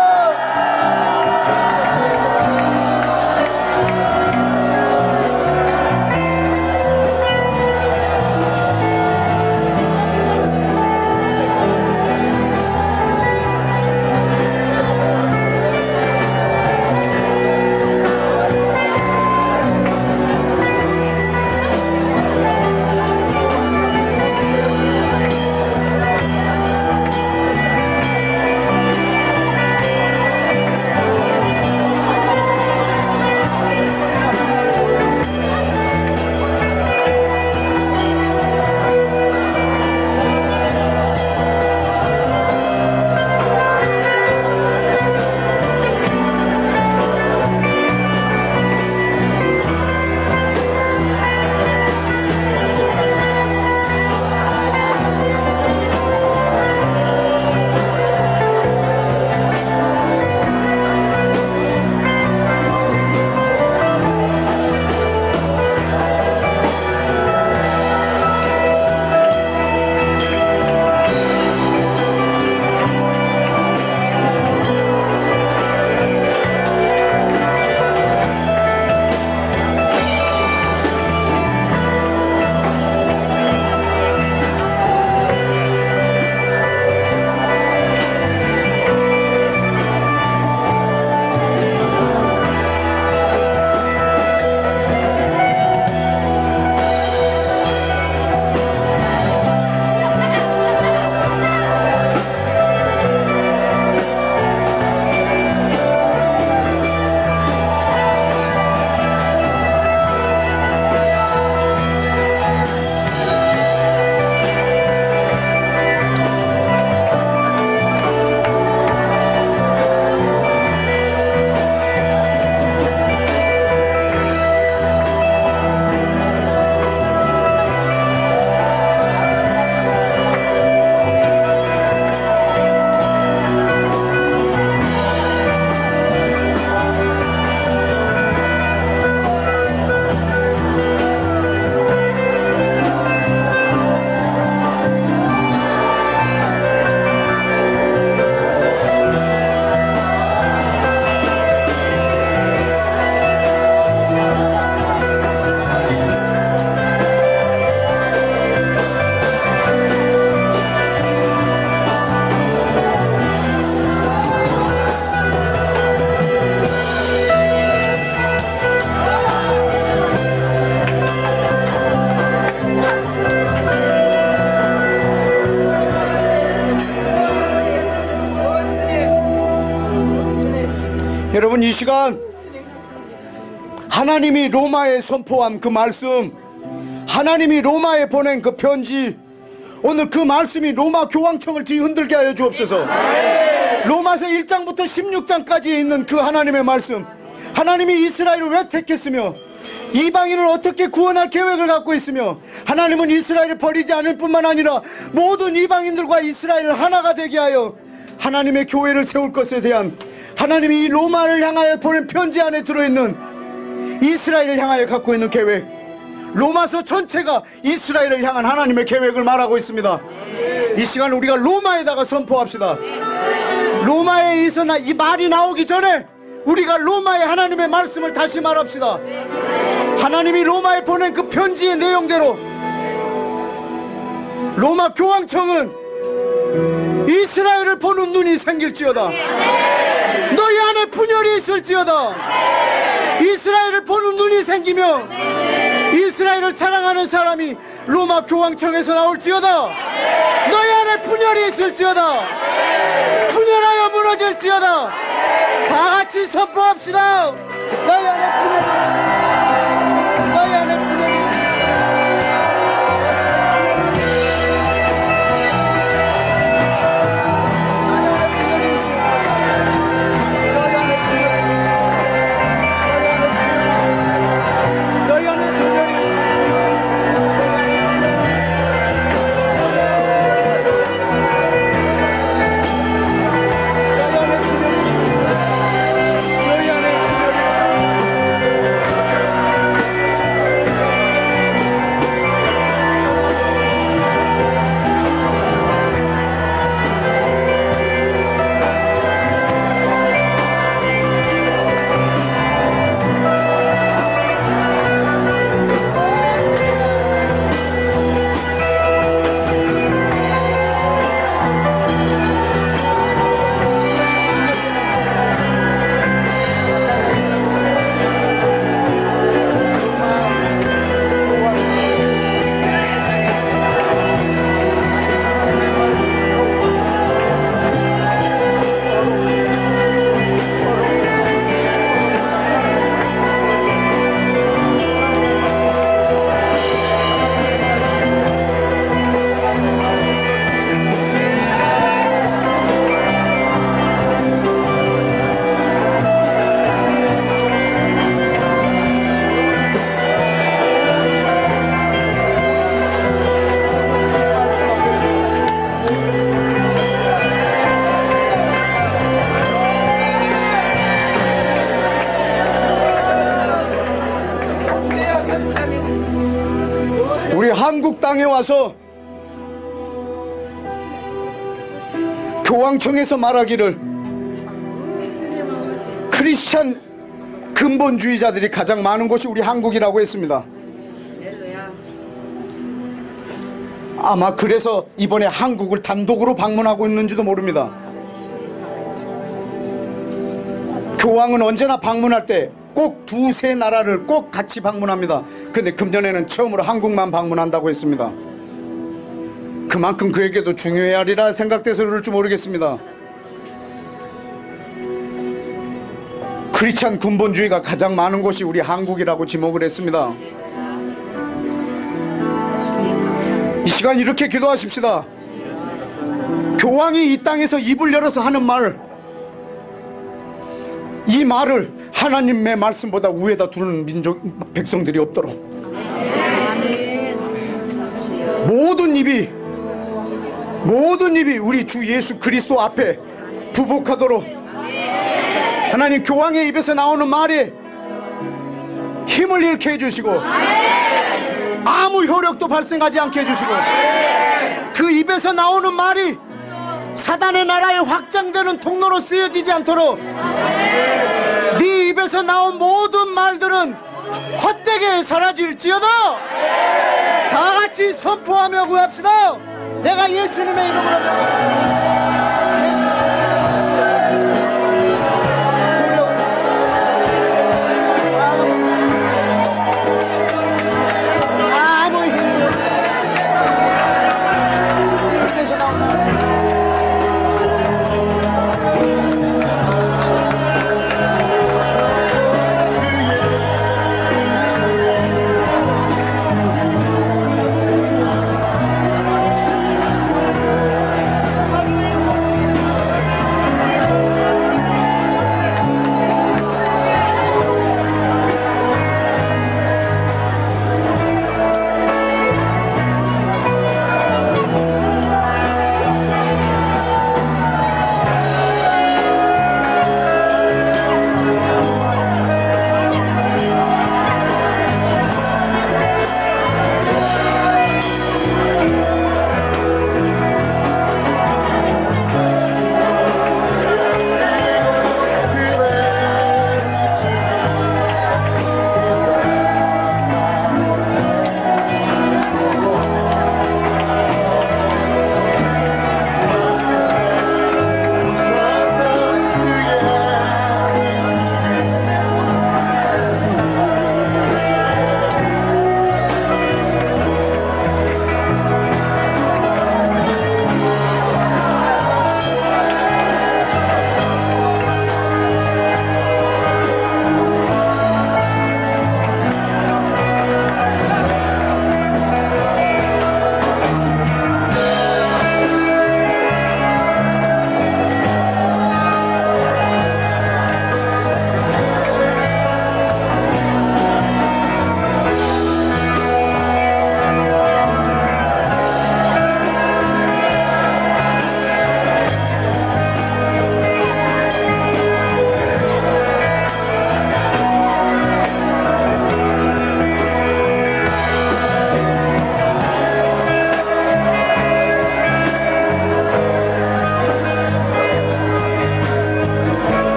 여러분, 이 시간 하나님이 로마에 선포한 그 말씀, 하나님이 로마에 보낸 그 편지, 오늘 그 말씀이 로마 교황청을 뒤흔들게 하여 주옵소서. 로마서 1장부터 16장까지 있는 그 하나님의 말씀, 하나님이 이스라엘을 왜 택했으며 이방인을 어떻게 구원할 계획을 갖고 있으며, 하나님은 이스라엘을 버리지 않을 뿐만 아니라 모든 이방인들과 이스라엘을 하나가 되게 하여 하나님의 교회를 세울 것에 대한, 하나님이 이 로마를 향하여 보낸 편지 안에 들어있는 이스라엘을 향하여 갖고 있는 계획, 로마서 전체가 이스라엘을 향한 하나님의 계획을 말하고 있습니다. 이 시간 우리가 로마에다가 선포합시다. 로마에서 이 말이 나오기 전에 우리가 로마의 하나님의 말씀을 다시 말합시다. 하나님이 로마에 보낸 그 편지의 내용대로 로마 교황청은 이스라엘을 보는 눈이 생길지어다. 너희 안에 분열이 있을지어다. 이스라엘을 보는 눈이 생기며 이스라엘을 사랑하는 사람이 로마 교황청에서 나올지어다. 너희 안에 분열이 있을지어다. 분열하여 무너질지어다. 다 같이 선포합시다. 너희 안에 분열이 있을지어다. 너희 안에 분열이 한국 땅에 와서 교황청에서 말하기를 크리스찬 근본주의자들이 가장 많은 곳이 우리 한국이라고 했습니다. 아마 그래서 이번에 한국을 단독으로 방문하고 있는지도 모릅니다. 교황은 언제나 방문할 때 꼭 두세 나라를 꼭 같이 방문합니다. 근데 금년에는 처음으로 한국만 방문한다고 했습니다. 그만큼 그에게도 중요해하리라 생각돼서 그럴지 모르겠습니다. 크리스찬 근본주의가 가장 많은 곳이 우리 한국이라고 지목을 했습니다. 이 시간 이렇게 기도하십시다. 교황이 이 땅에서 입을 열어서 하는 말, 이 말을 하나님의 말씀보다 위에다 두는 백성들이 없도록 모든 입이 우리 주 예수 그리스도 앞에 부복하도록 하나님 교황의 입에서 나오는 말에 힘을 잃게 해주시고 아무 효력도 발생하지 않게 해주시고 그 입에서 나오는 말이 사단의 나라에 확장되는 통로로 쓰여지지 않도록 네 입에서 나온 모든 말들은 헛되게 사라질지어다. 다 같이 선포하며 구합시다. 내가 예수님의 이름으로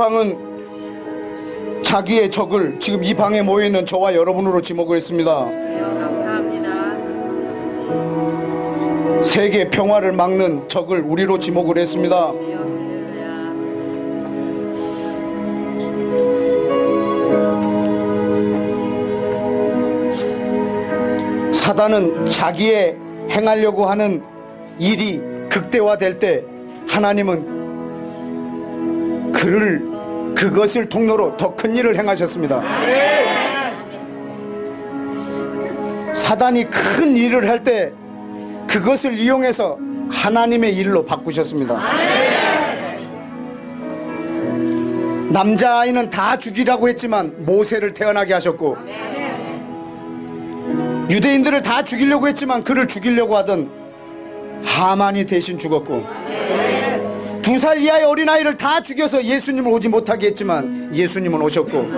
교황은 자기의 적을 지금 이 방에 모여있는 저와 여러분으로 지목을 했습니다. 감사합니다. 세계 평화를 막는 적을 우리로 지목을 했습니다. 사단은 자기의 행하려고 하는 일이 극대화될 때 하나님은 그것을 통로로 더 큰 일을 행하셨습니다. 사단이 큰 일을 할 때 그것을 이용해서 하나님의 일로 바꾸셨습니다. 남자아이는 다 죽이라고 했지만 모세를 태어나게 하셨고, 유대인들을 다 죽이려고 했지만 그를 죽이려고 하던 하만이 대신 죽었고, 2살 이하의 어린아이를 다 죽여서 예수님을 오지 못하게 했지만 예수님은 오셨고,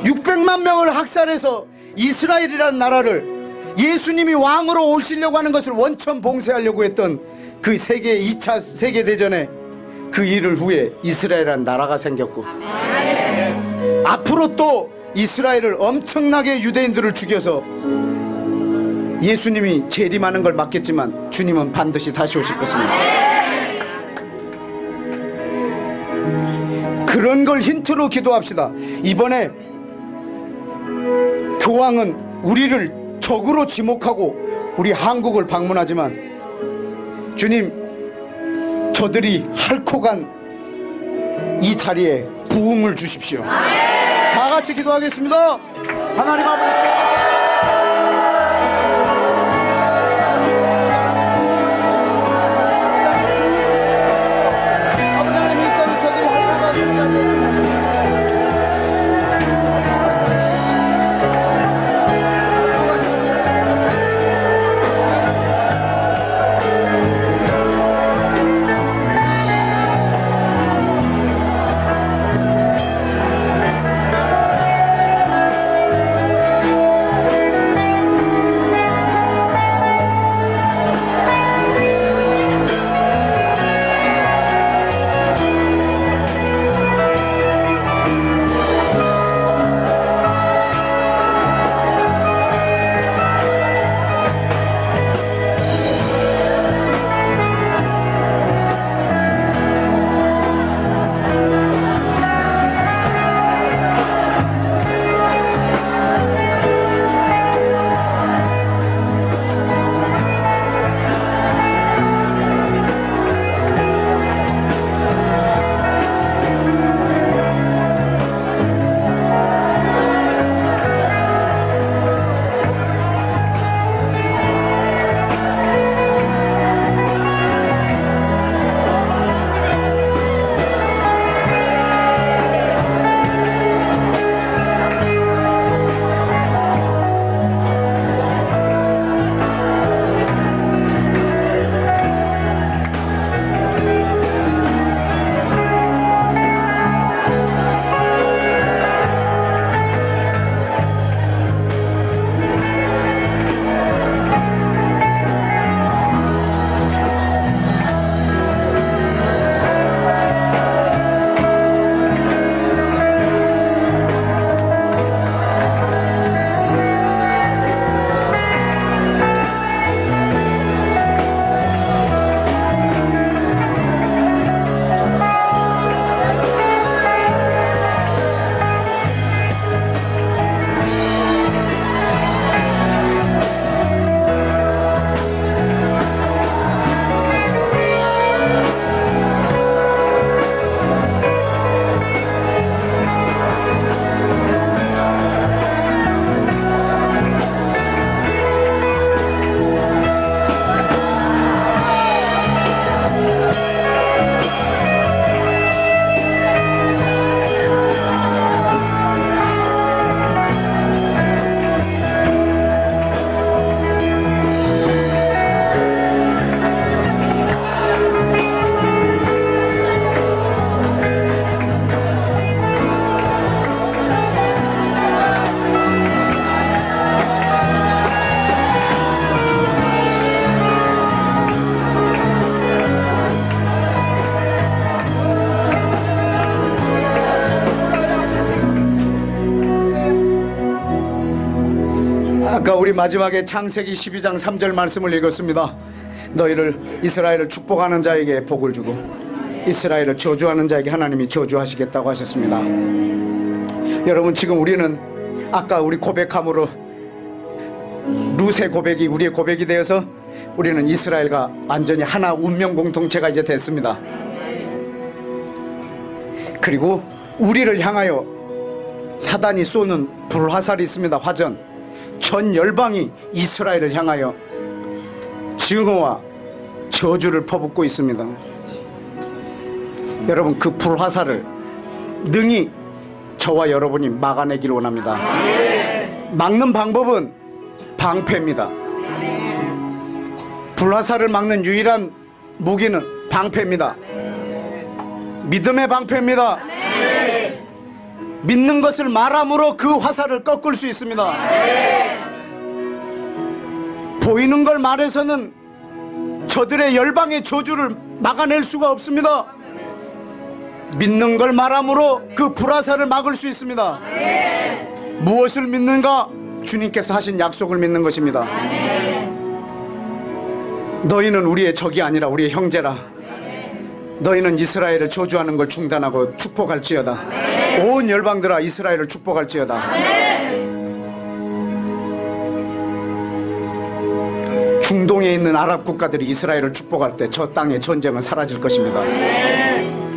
600만 명을 학살해서 이스라엘이라는 나라를 예수님이 왕으로 오시려고 하는 것을 원천 봉쇄하려고 했던 그 2차 세계대전에 그 일을 후에 이스라엘이라는 나라가 생겼고, 앞으로 또 이스라엘을 엄청나게 유대인들을 죽여서 예수님이 재림하는 걸 막겠지만 주님은 반드시 다시 오실 것입니다. 그런 걸 힌트로 기도합시다. 이번에 교황은 우리를 적으로 지목하고 우리 한국을 방문하지만, 주님, 저들이 핥고 간 이 자리에 부흥을 주십시오. 다 같이 기도하겠습니다. 하나님 아버지, 아까 우리 마지막에 창세기 12장 3절 말씀을 읽었습니다. 너희를 이스라엘을 축복하는 자에게 복을 주고 이스라엘을 저주하는 자에게 하나님이 저주하시겠다고 하셨습니다. 여러분, 지금 우리는 아까 우리 고백함으로 룻의 고백이 우리의 고백이 되어서 우리는 이스라엘과 완전히 하나 운명 공동체가 이제 됐습니다. 그리고 우리를 향하여 사단이 쏘는 불화살이 있습니다. 화전. 전 열방이 이스라엘을 향하여 증오와 저주를 퍼붓고 있습니다. 여러분, 그 불화살을 능히 저와 여러분이 막아내길 원합니다. 막는 방법은 방패입니다. 불화살을 막는 유일한 무기는 방패입니다. 믿음의 방패입니다. 믿는 것을 말함으로 그 화살을 꺾을 수 있습니다. 보이는 걸 말해서는 저들의 열방의 저주를 막아낼 수가 없습니다. 믿는 걸 말함으로 그 불화살을 막을 수 있습니다. 무엇을 믿는가? 주님께서 하신 약속을 믿는 것입니다. 너희는 우리의 적이 아니라 우리의 형제라. 너희는 이스라엘을 저주하는 걸 중단하고 축복할지어다. 온 열방들아, 이스라엘을 축복할지어다. 중동에 있는 아랍 국가들이 이스라엘을 축복할 때 저 땅의 전쟁은 사라질 것입니다.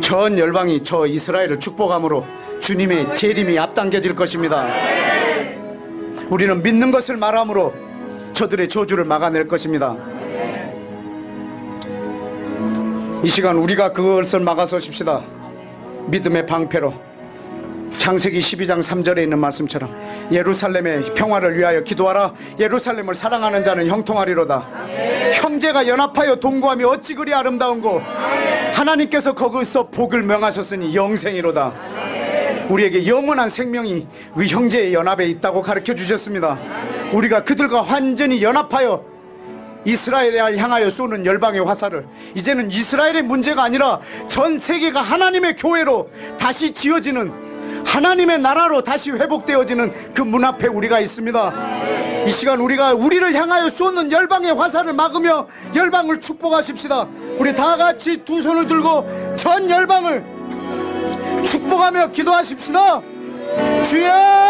전 열방이 저 이스라엘을 축복함으로 주님의 재림이 앞당겨질 것입니다. 우리는 믿는 것을 말함으로 저들의 저주를 막아낼 것입니다. 이 시간 우리가 그것을 막아서십시다. 믿음의 방패로 창세기 12장 3절에 있는 말씀처럼 예루살렘의 평화를 위하여 기도하라. 예루살렘을 사랑하는 자는 형통하리로다. 형제가 연합하여 동거하며 어찌 그리 아름다운고 하나님께서 거기서 복을 명하셨으니 영생이로다. 우리에게 영원한 생명이 우리 형제의 연합에 있다고 가르쳐 주셨습니다. 우리가 그들과 완전히 연합하여 이스라엘을 향하여 쏘는 열방의 화살을, 이제는 이스라엘의 문제가 아니라 전 세계가 하나님의 교회로 다시 지어지는, 하나님의 나라로 다시 회복되어지는 그 문 앞에 우리가 있습니다. 이 시간 우리가 우리를 향하여 쏘는 열방의 화살을 막으며 열방을 축복하십시다. 우리 다 같이 두 손을 들고 전 열방을 축복하며 기도하십시다. 주여!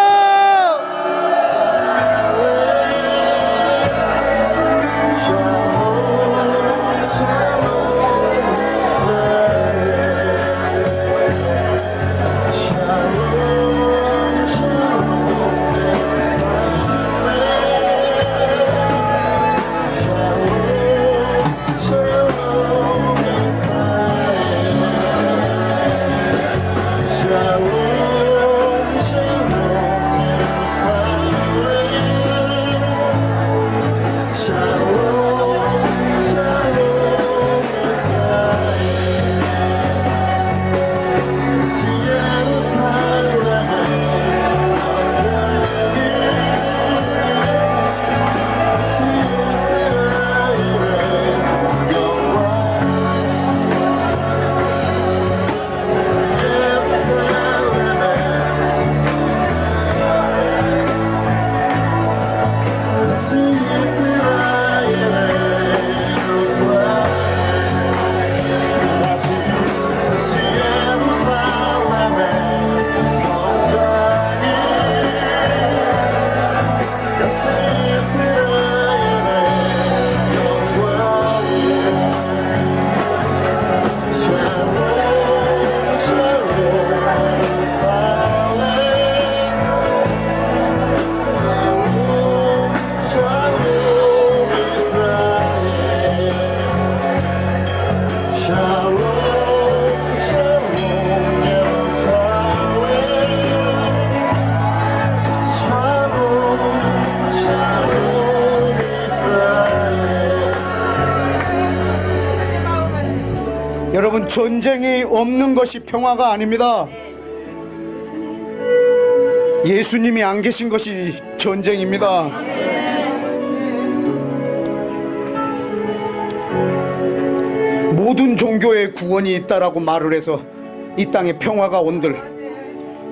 여러분, 전쟁이 없는 것이 평화가 아닙니다. 예수님이 안 계신 것이 전쟁입니다. 모든 종교에 구원이 있다라고 말을 해서 이 땅에 평화가 온들,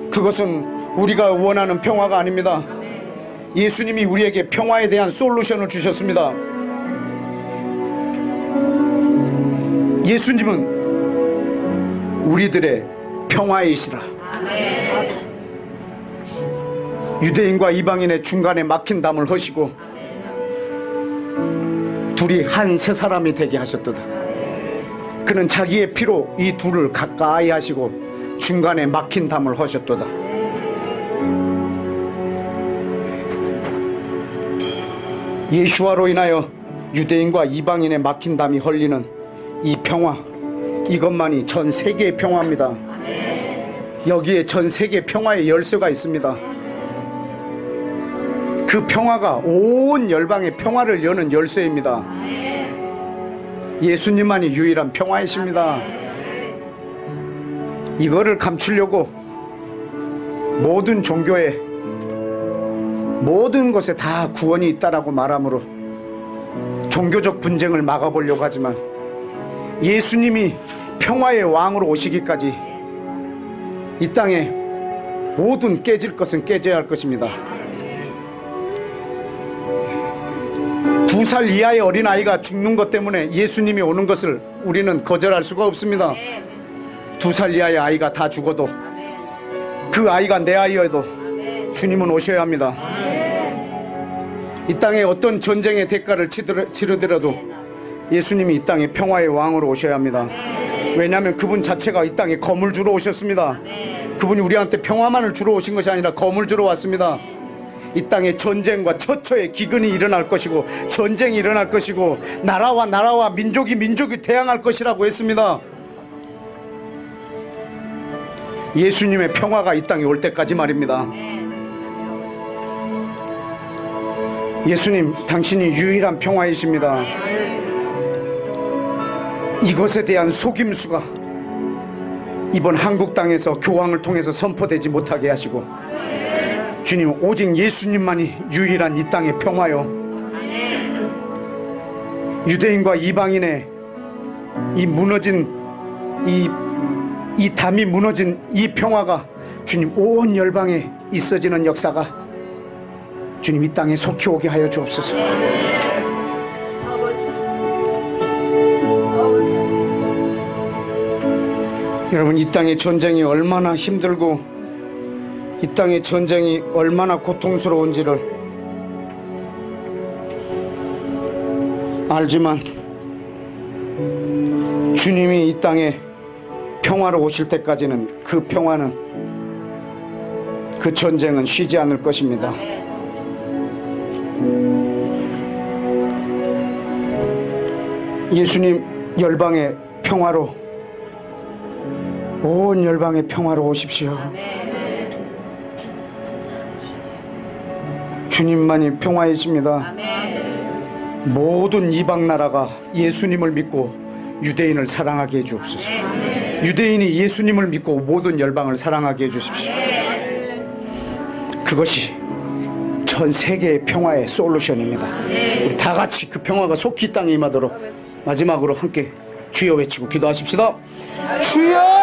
그것은 우리가 원하는 평화가 아닙니다. 예수님이 우리에게 평화에 대한 솔루션을 주셨습니다. 예수님은 우리들의 평화이시라. 유대인과 이방인의 중간에 막힌 담을 허시고 둘이 한 세 사람이 되게 하셨도다. 그는 자기의 피로 이 둘을 가까이 하시고 중간에 막힌 담을 허셨도다. 예수와로 인하여 유대인과 이방인의 막힌 담이 헐리는 이 평화, 이것만이 전 세계의 평화입니다. 여기에 전 세계 평화의 열쇠가 있습니다. 그 평화가 온 열방의 평화를 여는 열쇠입니다. 예수님만이 유일한 평화이십니다. 이거를 감추려고 모든 종교에 모든 것에 다 구원이 있다라고 말함으로 종교적 분쟁을 막아보려고 하지만 예수님이 평화의 왕으로 오시기까지 이 땅에 모든 깨질 것은 깨져야 할 것입니다. 2살 이하의 어린아이가 죽는 것 때문에 예수님이 오는 것을 우리는 거절할 수가 없습니다. 2살 이하의 아이가 다 죽어도 그 아이가 내 아이여도 주님은 오셔야 합니다. 이 땅에 어떤 전쟁의 대가를 치르더라도 예수님이 이 땅에 평화의 왕으로 오셔야 합니다. 왜냐하면 그분 자체가 이 땅에 검을 주러 오셨습니다. 그분이 우리한테 평화만을 주러 오신 것이 아니라 검을 주러 왔습니다. 이 땅에 전쟁과 처처의 기근이 일어날 것이고 전쟁이 일어날 것이고 나라와 민족이 대항할 것이라고 했습니다. 예수님의 평화가 이 땅에 올 때까지 말입니다. 예수님, 당신이 유일한 평화이십니다. 이것에 대한 속임수가 이번 한국 땅에서 교황을 통해서 선포되지 못하게 하시고 주님, 오직 예수님만이 유일한 이 땅의 평화요, 유대인과 이방인의 이 무너진 이 담이 무너진 이 평화가 주님 온 열방에 있어지는 역사가 주님 이 땅에 속히 오게 하여 주옵소서. 여러분, 이 땅의 전쟁이 얼마나 힘들고 이 땅의 전쟁이 얼마나 고통스러운지를 알지만 주님이 이 땅에 평화로 오실 때까지는 그 평화는, 그 전쟁은 쉬지 않을 것입니다. 예수님, 열방의 평화로, 온 열방의 평화로 오십시오. 주님만이 평화이십니다. 모든 이방 나라가 예수님을 믿고 유대인을 사랑하게 해주옵소서. 유대인이 예수님을 믿고 모든 열방을 사랑하게 해주십시오. 그것이 전 세계의 평화의 솔루션입니다. 우리 다 같이 그 평화가 속히 이 땅에 임하도록 마지막으로 함께 주여 외치고 기도하십시다. 주여!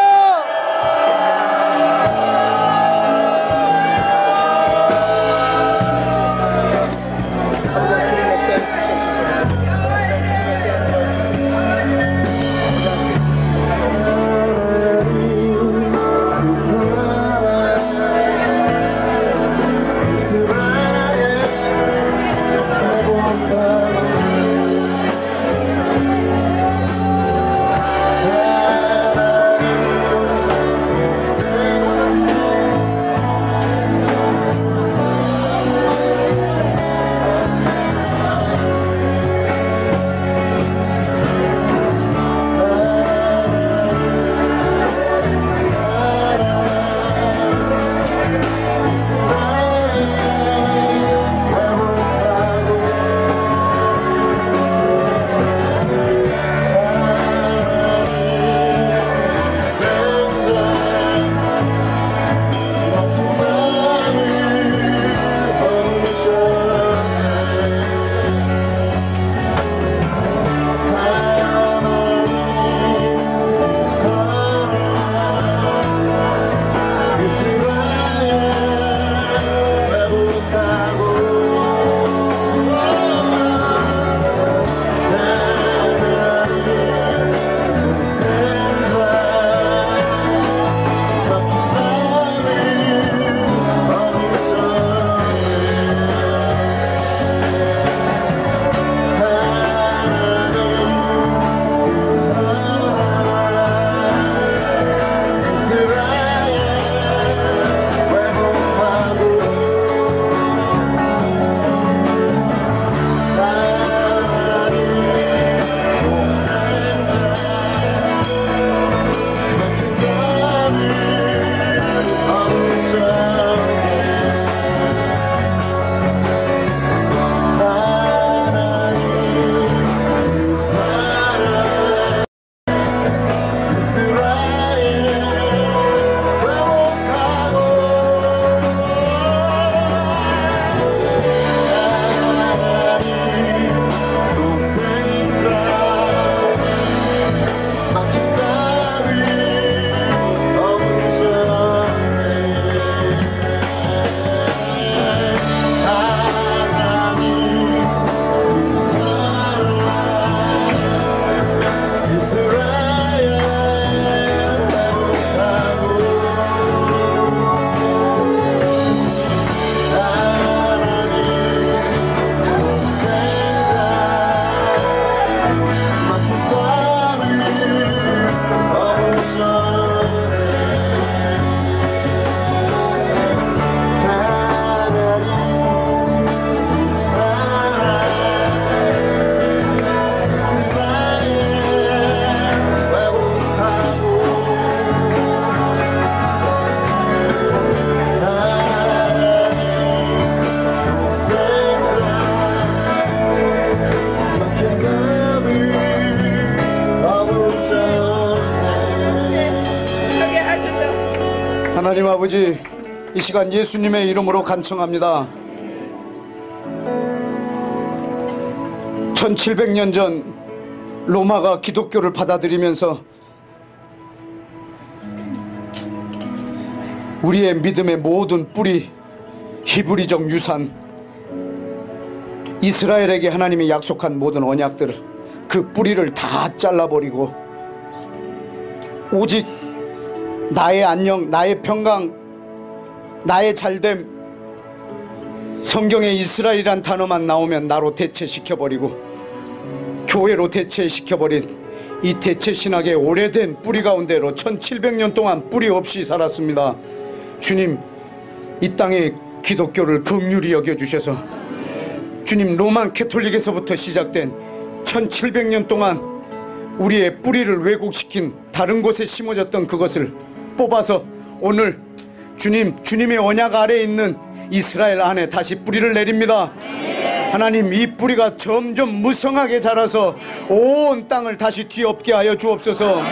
아버지, 이 시간 예수님의 이름으로 간청합니다. 1700년 전 로마가 기독교를 받아들이면서 우리의 믿음의 모든 뿌리, 히브리적 유산, 이스라엘에게 하나님이 약속한 모든 언약들, 그 뿌리를 다 잘라버리고 오직 나의 안녕, 나의 평강, 나의 잘됨, 성경에 이스라엘이란 단어만 나오면 나로 대체시켜버리고 교회로 대체시켜버린 이 대체신학의 오래된 뿌리 가운데로 1700년 동안 뿌리 없이 살았습니다. 주님, 이 땅에 기독교를 긍휼히 여겨주셔서 주님, 로만 캐톨릭에서부터 시작된 1700년 동안 우리의 뿌리를 왜곡시킨 다른 곳에 심어졌던 그것을 뽑아서 오늘 주님의 언약 아래에 있는 이스라엘 안에 다시 뿌리를 내립니다. 하나님, 이 뿌리가 점점 무성하게 자라서 온 땅을 다시 뒤엎게 하여 주옵소서.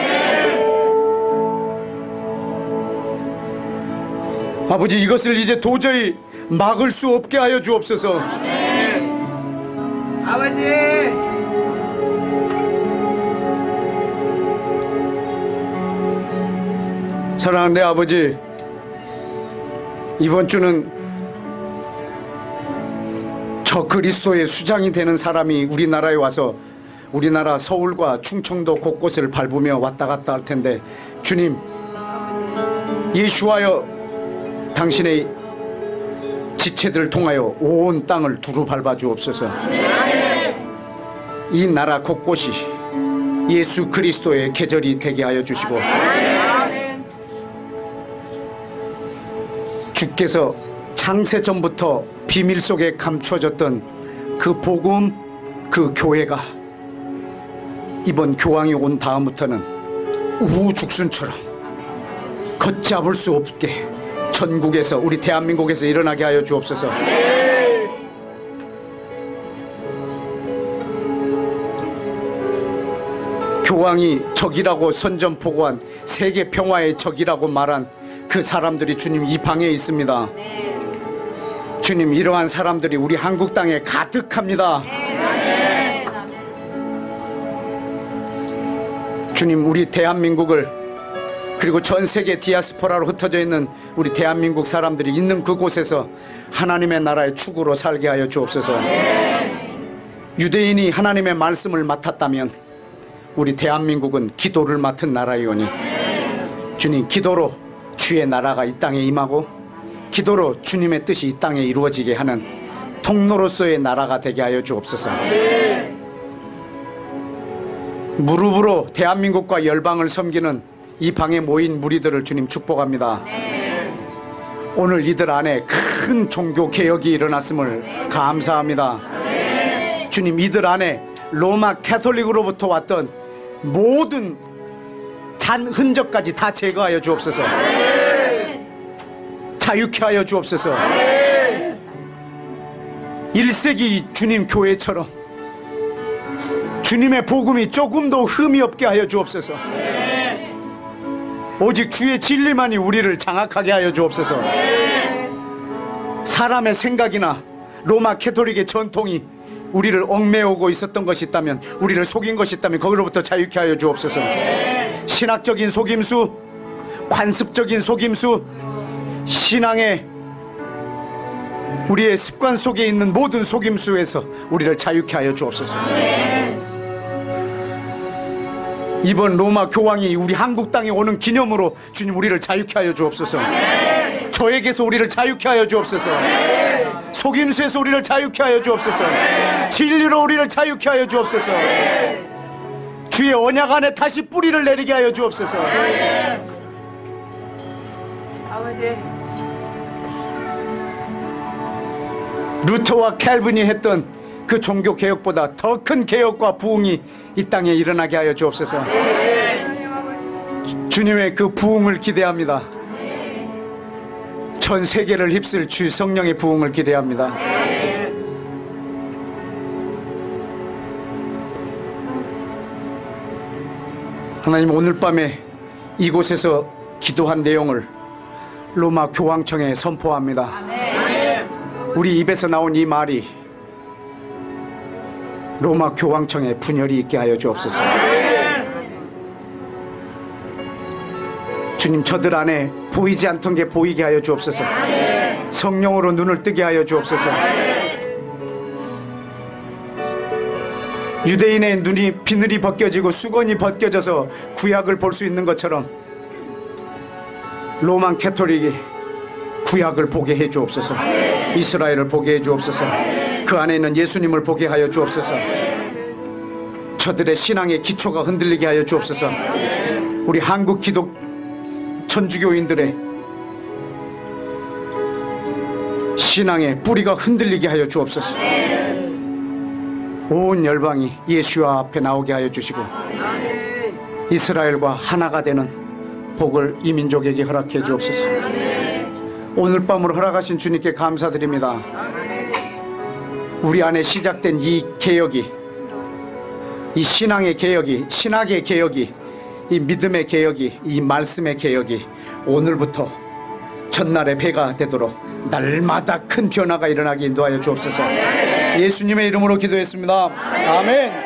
아버지, 이것을 이제 도저히 막을 수 없게 하여 주옵소서. 아버지. 사랑하는 내 아버지, 이번 주는 저 그리스도의 수장이 되는 사람이 우리나라에 와서 우리나라 서울과 충청도 곳곳을 밟으며 왔다 갔다 할 텐데, 주님, 예수하여 당신의 지체들을 통하여 온 땅을 두루 밟아 주옵소서. 이 나라 곳곳이 예수 그리스도의 계절이 되게 하여 주시고, 주께서 창세전부터 비밀 속에 감춰졌던 그 복음, 그 교회가 이번 교황이 온 다음부터는 우후죽순처럼 걷잡을 수 없게 전국에서, 우리 대한민국에서 일어나게 하여 주옵소서. 교황이 적이라고 선전포고한 세계 평화의 적이라고 말한 그 사람들이 주님 이 방에 있습니다. 주님, 이러한 사람들이 우리 한국 땅에 가득합니다. 주님, 우리 대한민국을, 그리고 전 세계 디아스포라로 흩어져 있는 우리 대한민국 사람들이 있는 그곳에서 하나님의 나라의 축으로 살게 하여 주옵소서. 유대인이 하나님의 말씀을 맡았다면 우리 대한민국은 기도를 맡은 나라이오니, 주님, 기도로 주의 나라가 이 땅에 임하고 기도로 주님의 뜻이 이 땅에 이루어지게 하는 통로로서의 나라가 되게 하여 주옵소서. 무릎으로 대한민국과 열방을 섬기는 이 방에 모인 무리들을 주님 축복합니다. 오늘 이들 안에 큰 종교 개혁이 일어났음을 감사합니다. 주님, 이들 안에 로마 캐톨릭으로부터 왔던 모든 잔 흔적까지 다 제거하여 주옵소서. 자유케 하여 주옵소서. 1세기 주님 교회처럼 주님의 복음이 조금도 흠이 없게 하여 주옵소서. 오직 주의 진리만이 우리를 장악하게 하여 주옵소서. 사람의 생각이나 로마 캐톨릭의 전통이 우리를 얽매우고 있었던 것이 있다면, 우리를 속인 것이 있다면 거기로부터 자유케 하여 주옵소서. 신학적인 속임수, 관습적인 속임수, 신앙의 우리의 습관 속에 있는 모든 속임수에서 우리를 자유케 하여 주옵소서. 이번 로마 교황이 우리 한국 땅에 오는 기념으로 주님, 우리를 자유케 하여 주옵소서. 저에게서 우리를 자유케 하여 주옵소서. 속임수에서 우리를 자유케 하여 주옵소서. 진리로 우리를 자유케 하여 주옵소서. 주의 언약 안에 다시 뿌리를 내리게 하여 주옵소서. 아버지. 루터와 캘빈이 했던 그 종교 개혁보다 더 큰 개혁과 부흥이 이 땅에 일어나게 하여 주옵소서. 주님의 그 부흥을 기대합니다. 전 세계를 휩쓸 주 성령의 부흥을 기대합니다. 하나님, 오늘 밤에 이곳에서 기도한 내용을 로마 교황청에 선포합니다. 우리 입에서 나온 이 말이 로마 교황청에 분열이 있게 하여 주옵소서. 주님, 저들 안에 보이지 않던 게 보이게 하여 주옵소서. 성령으로 눈을 뜨게 하여 주옵소서. 유대인의 눈이 비늘이 벗겨지고 수건이 벗겨져서 구약을 볼 수 있는 것처럼 로만 캐톨릭이 구약을 보게 해 주옵소서. 이스라엘을 보게 해 주옵소서. 그 안에 있는 예수님을 보게 하여 주옵소서. 저들의 신앙의 기초가 흔들리게 하여 주옵소서. 우리 한국 기독 천주교인들의 신앙의 뿌리가 흔들리게 하여 주옵소서. 온 열방이 예수와 앞에 나오게 하여 주시고 이스라엘과 하나가 되는 복을 이 민족에게 허락해 주옵소서. 오늘 밤을 허락하신 주님께 감사드립니다. 우리 안에 시작된 이 개혁이, 이 신앙의 개혁이, 신학의 개혁이, 이 믿음의 개혁이, 이 말씀의 개혁이 오늘부터 전날의 배가 되도록 날마다 큰 변화가 일어나게 인도하여 주옵소서. 예수님의 이름으로 기도했습니다. 아멘.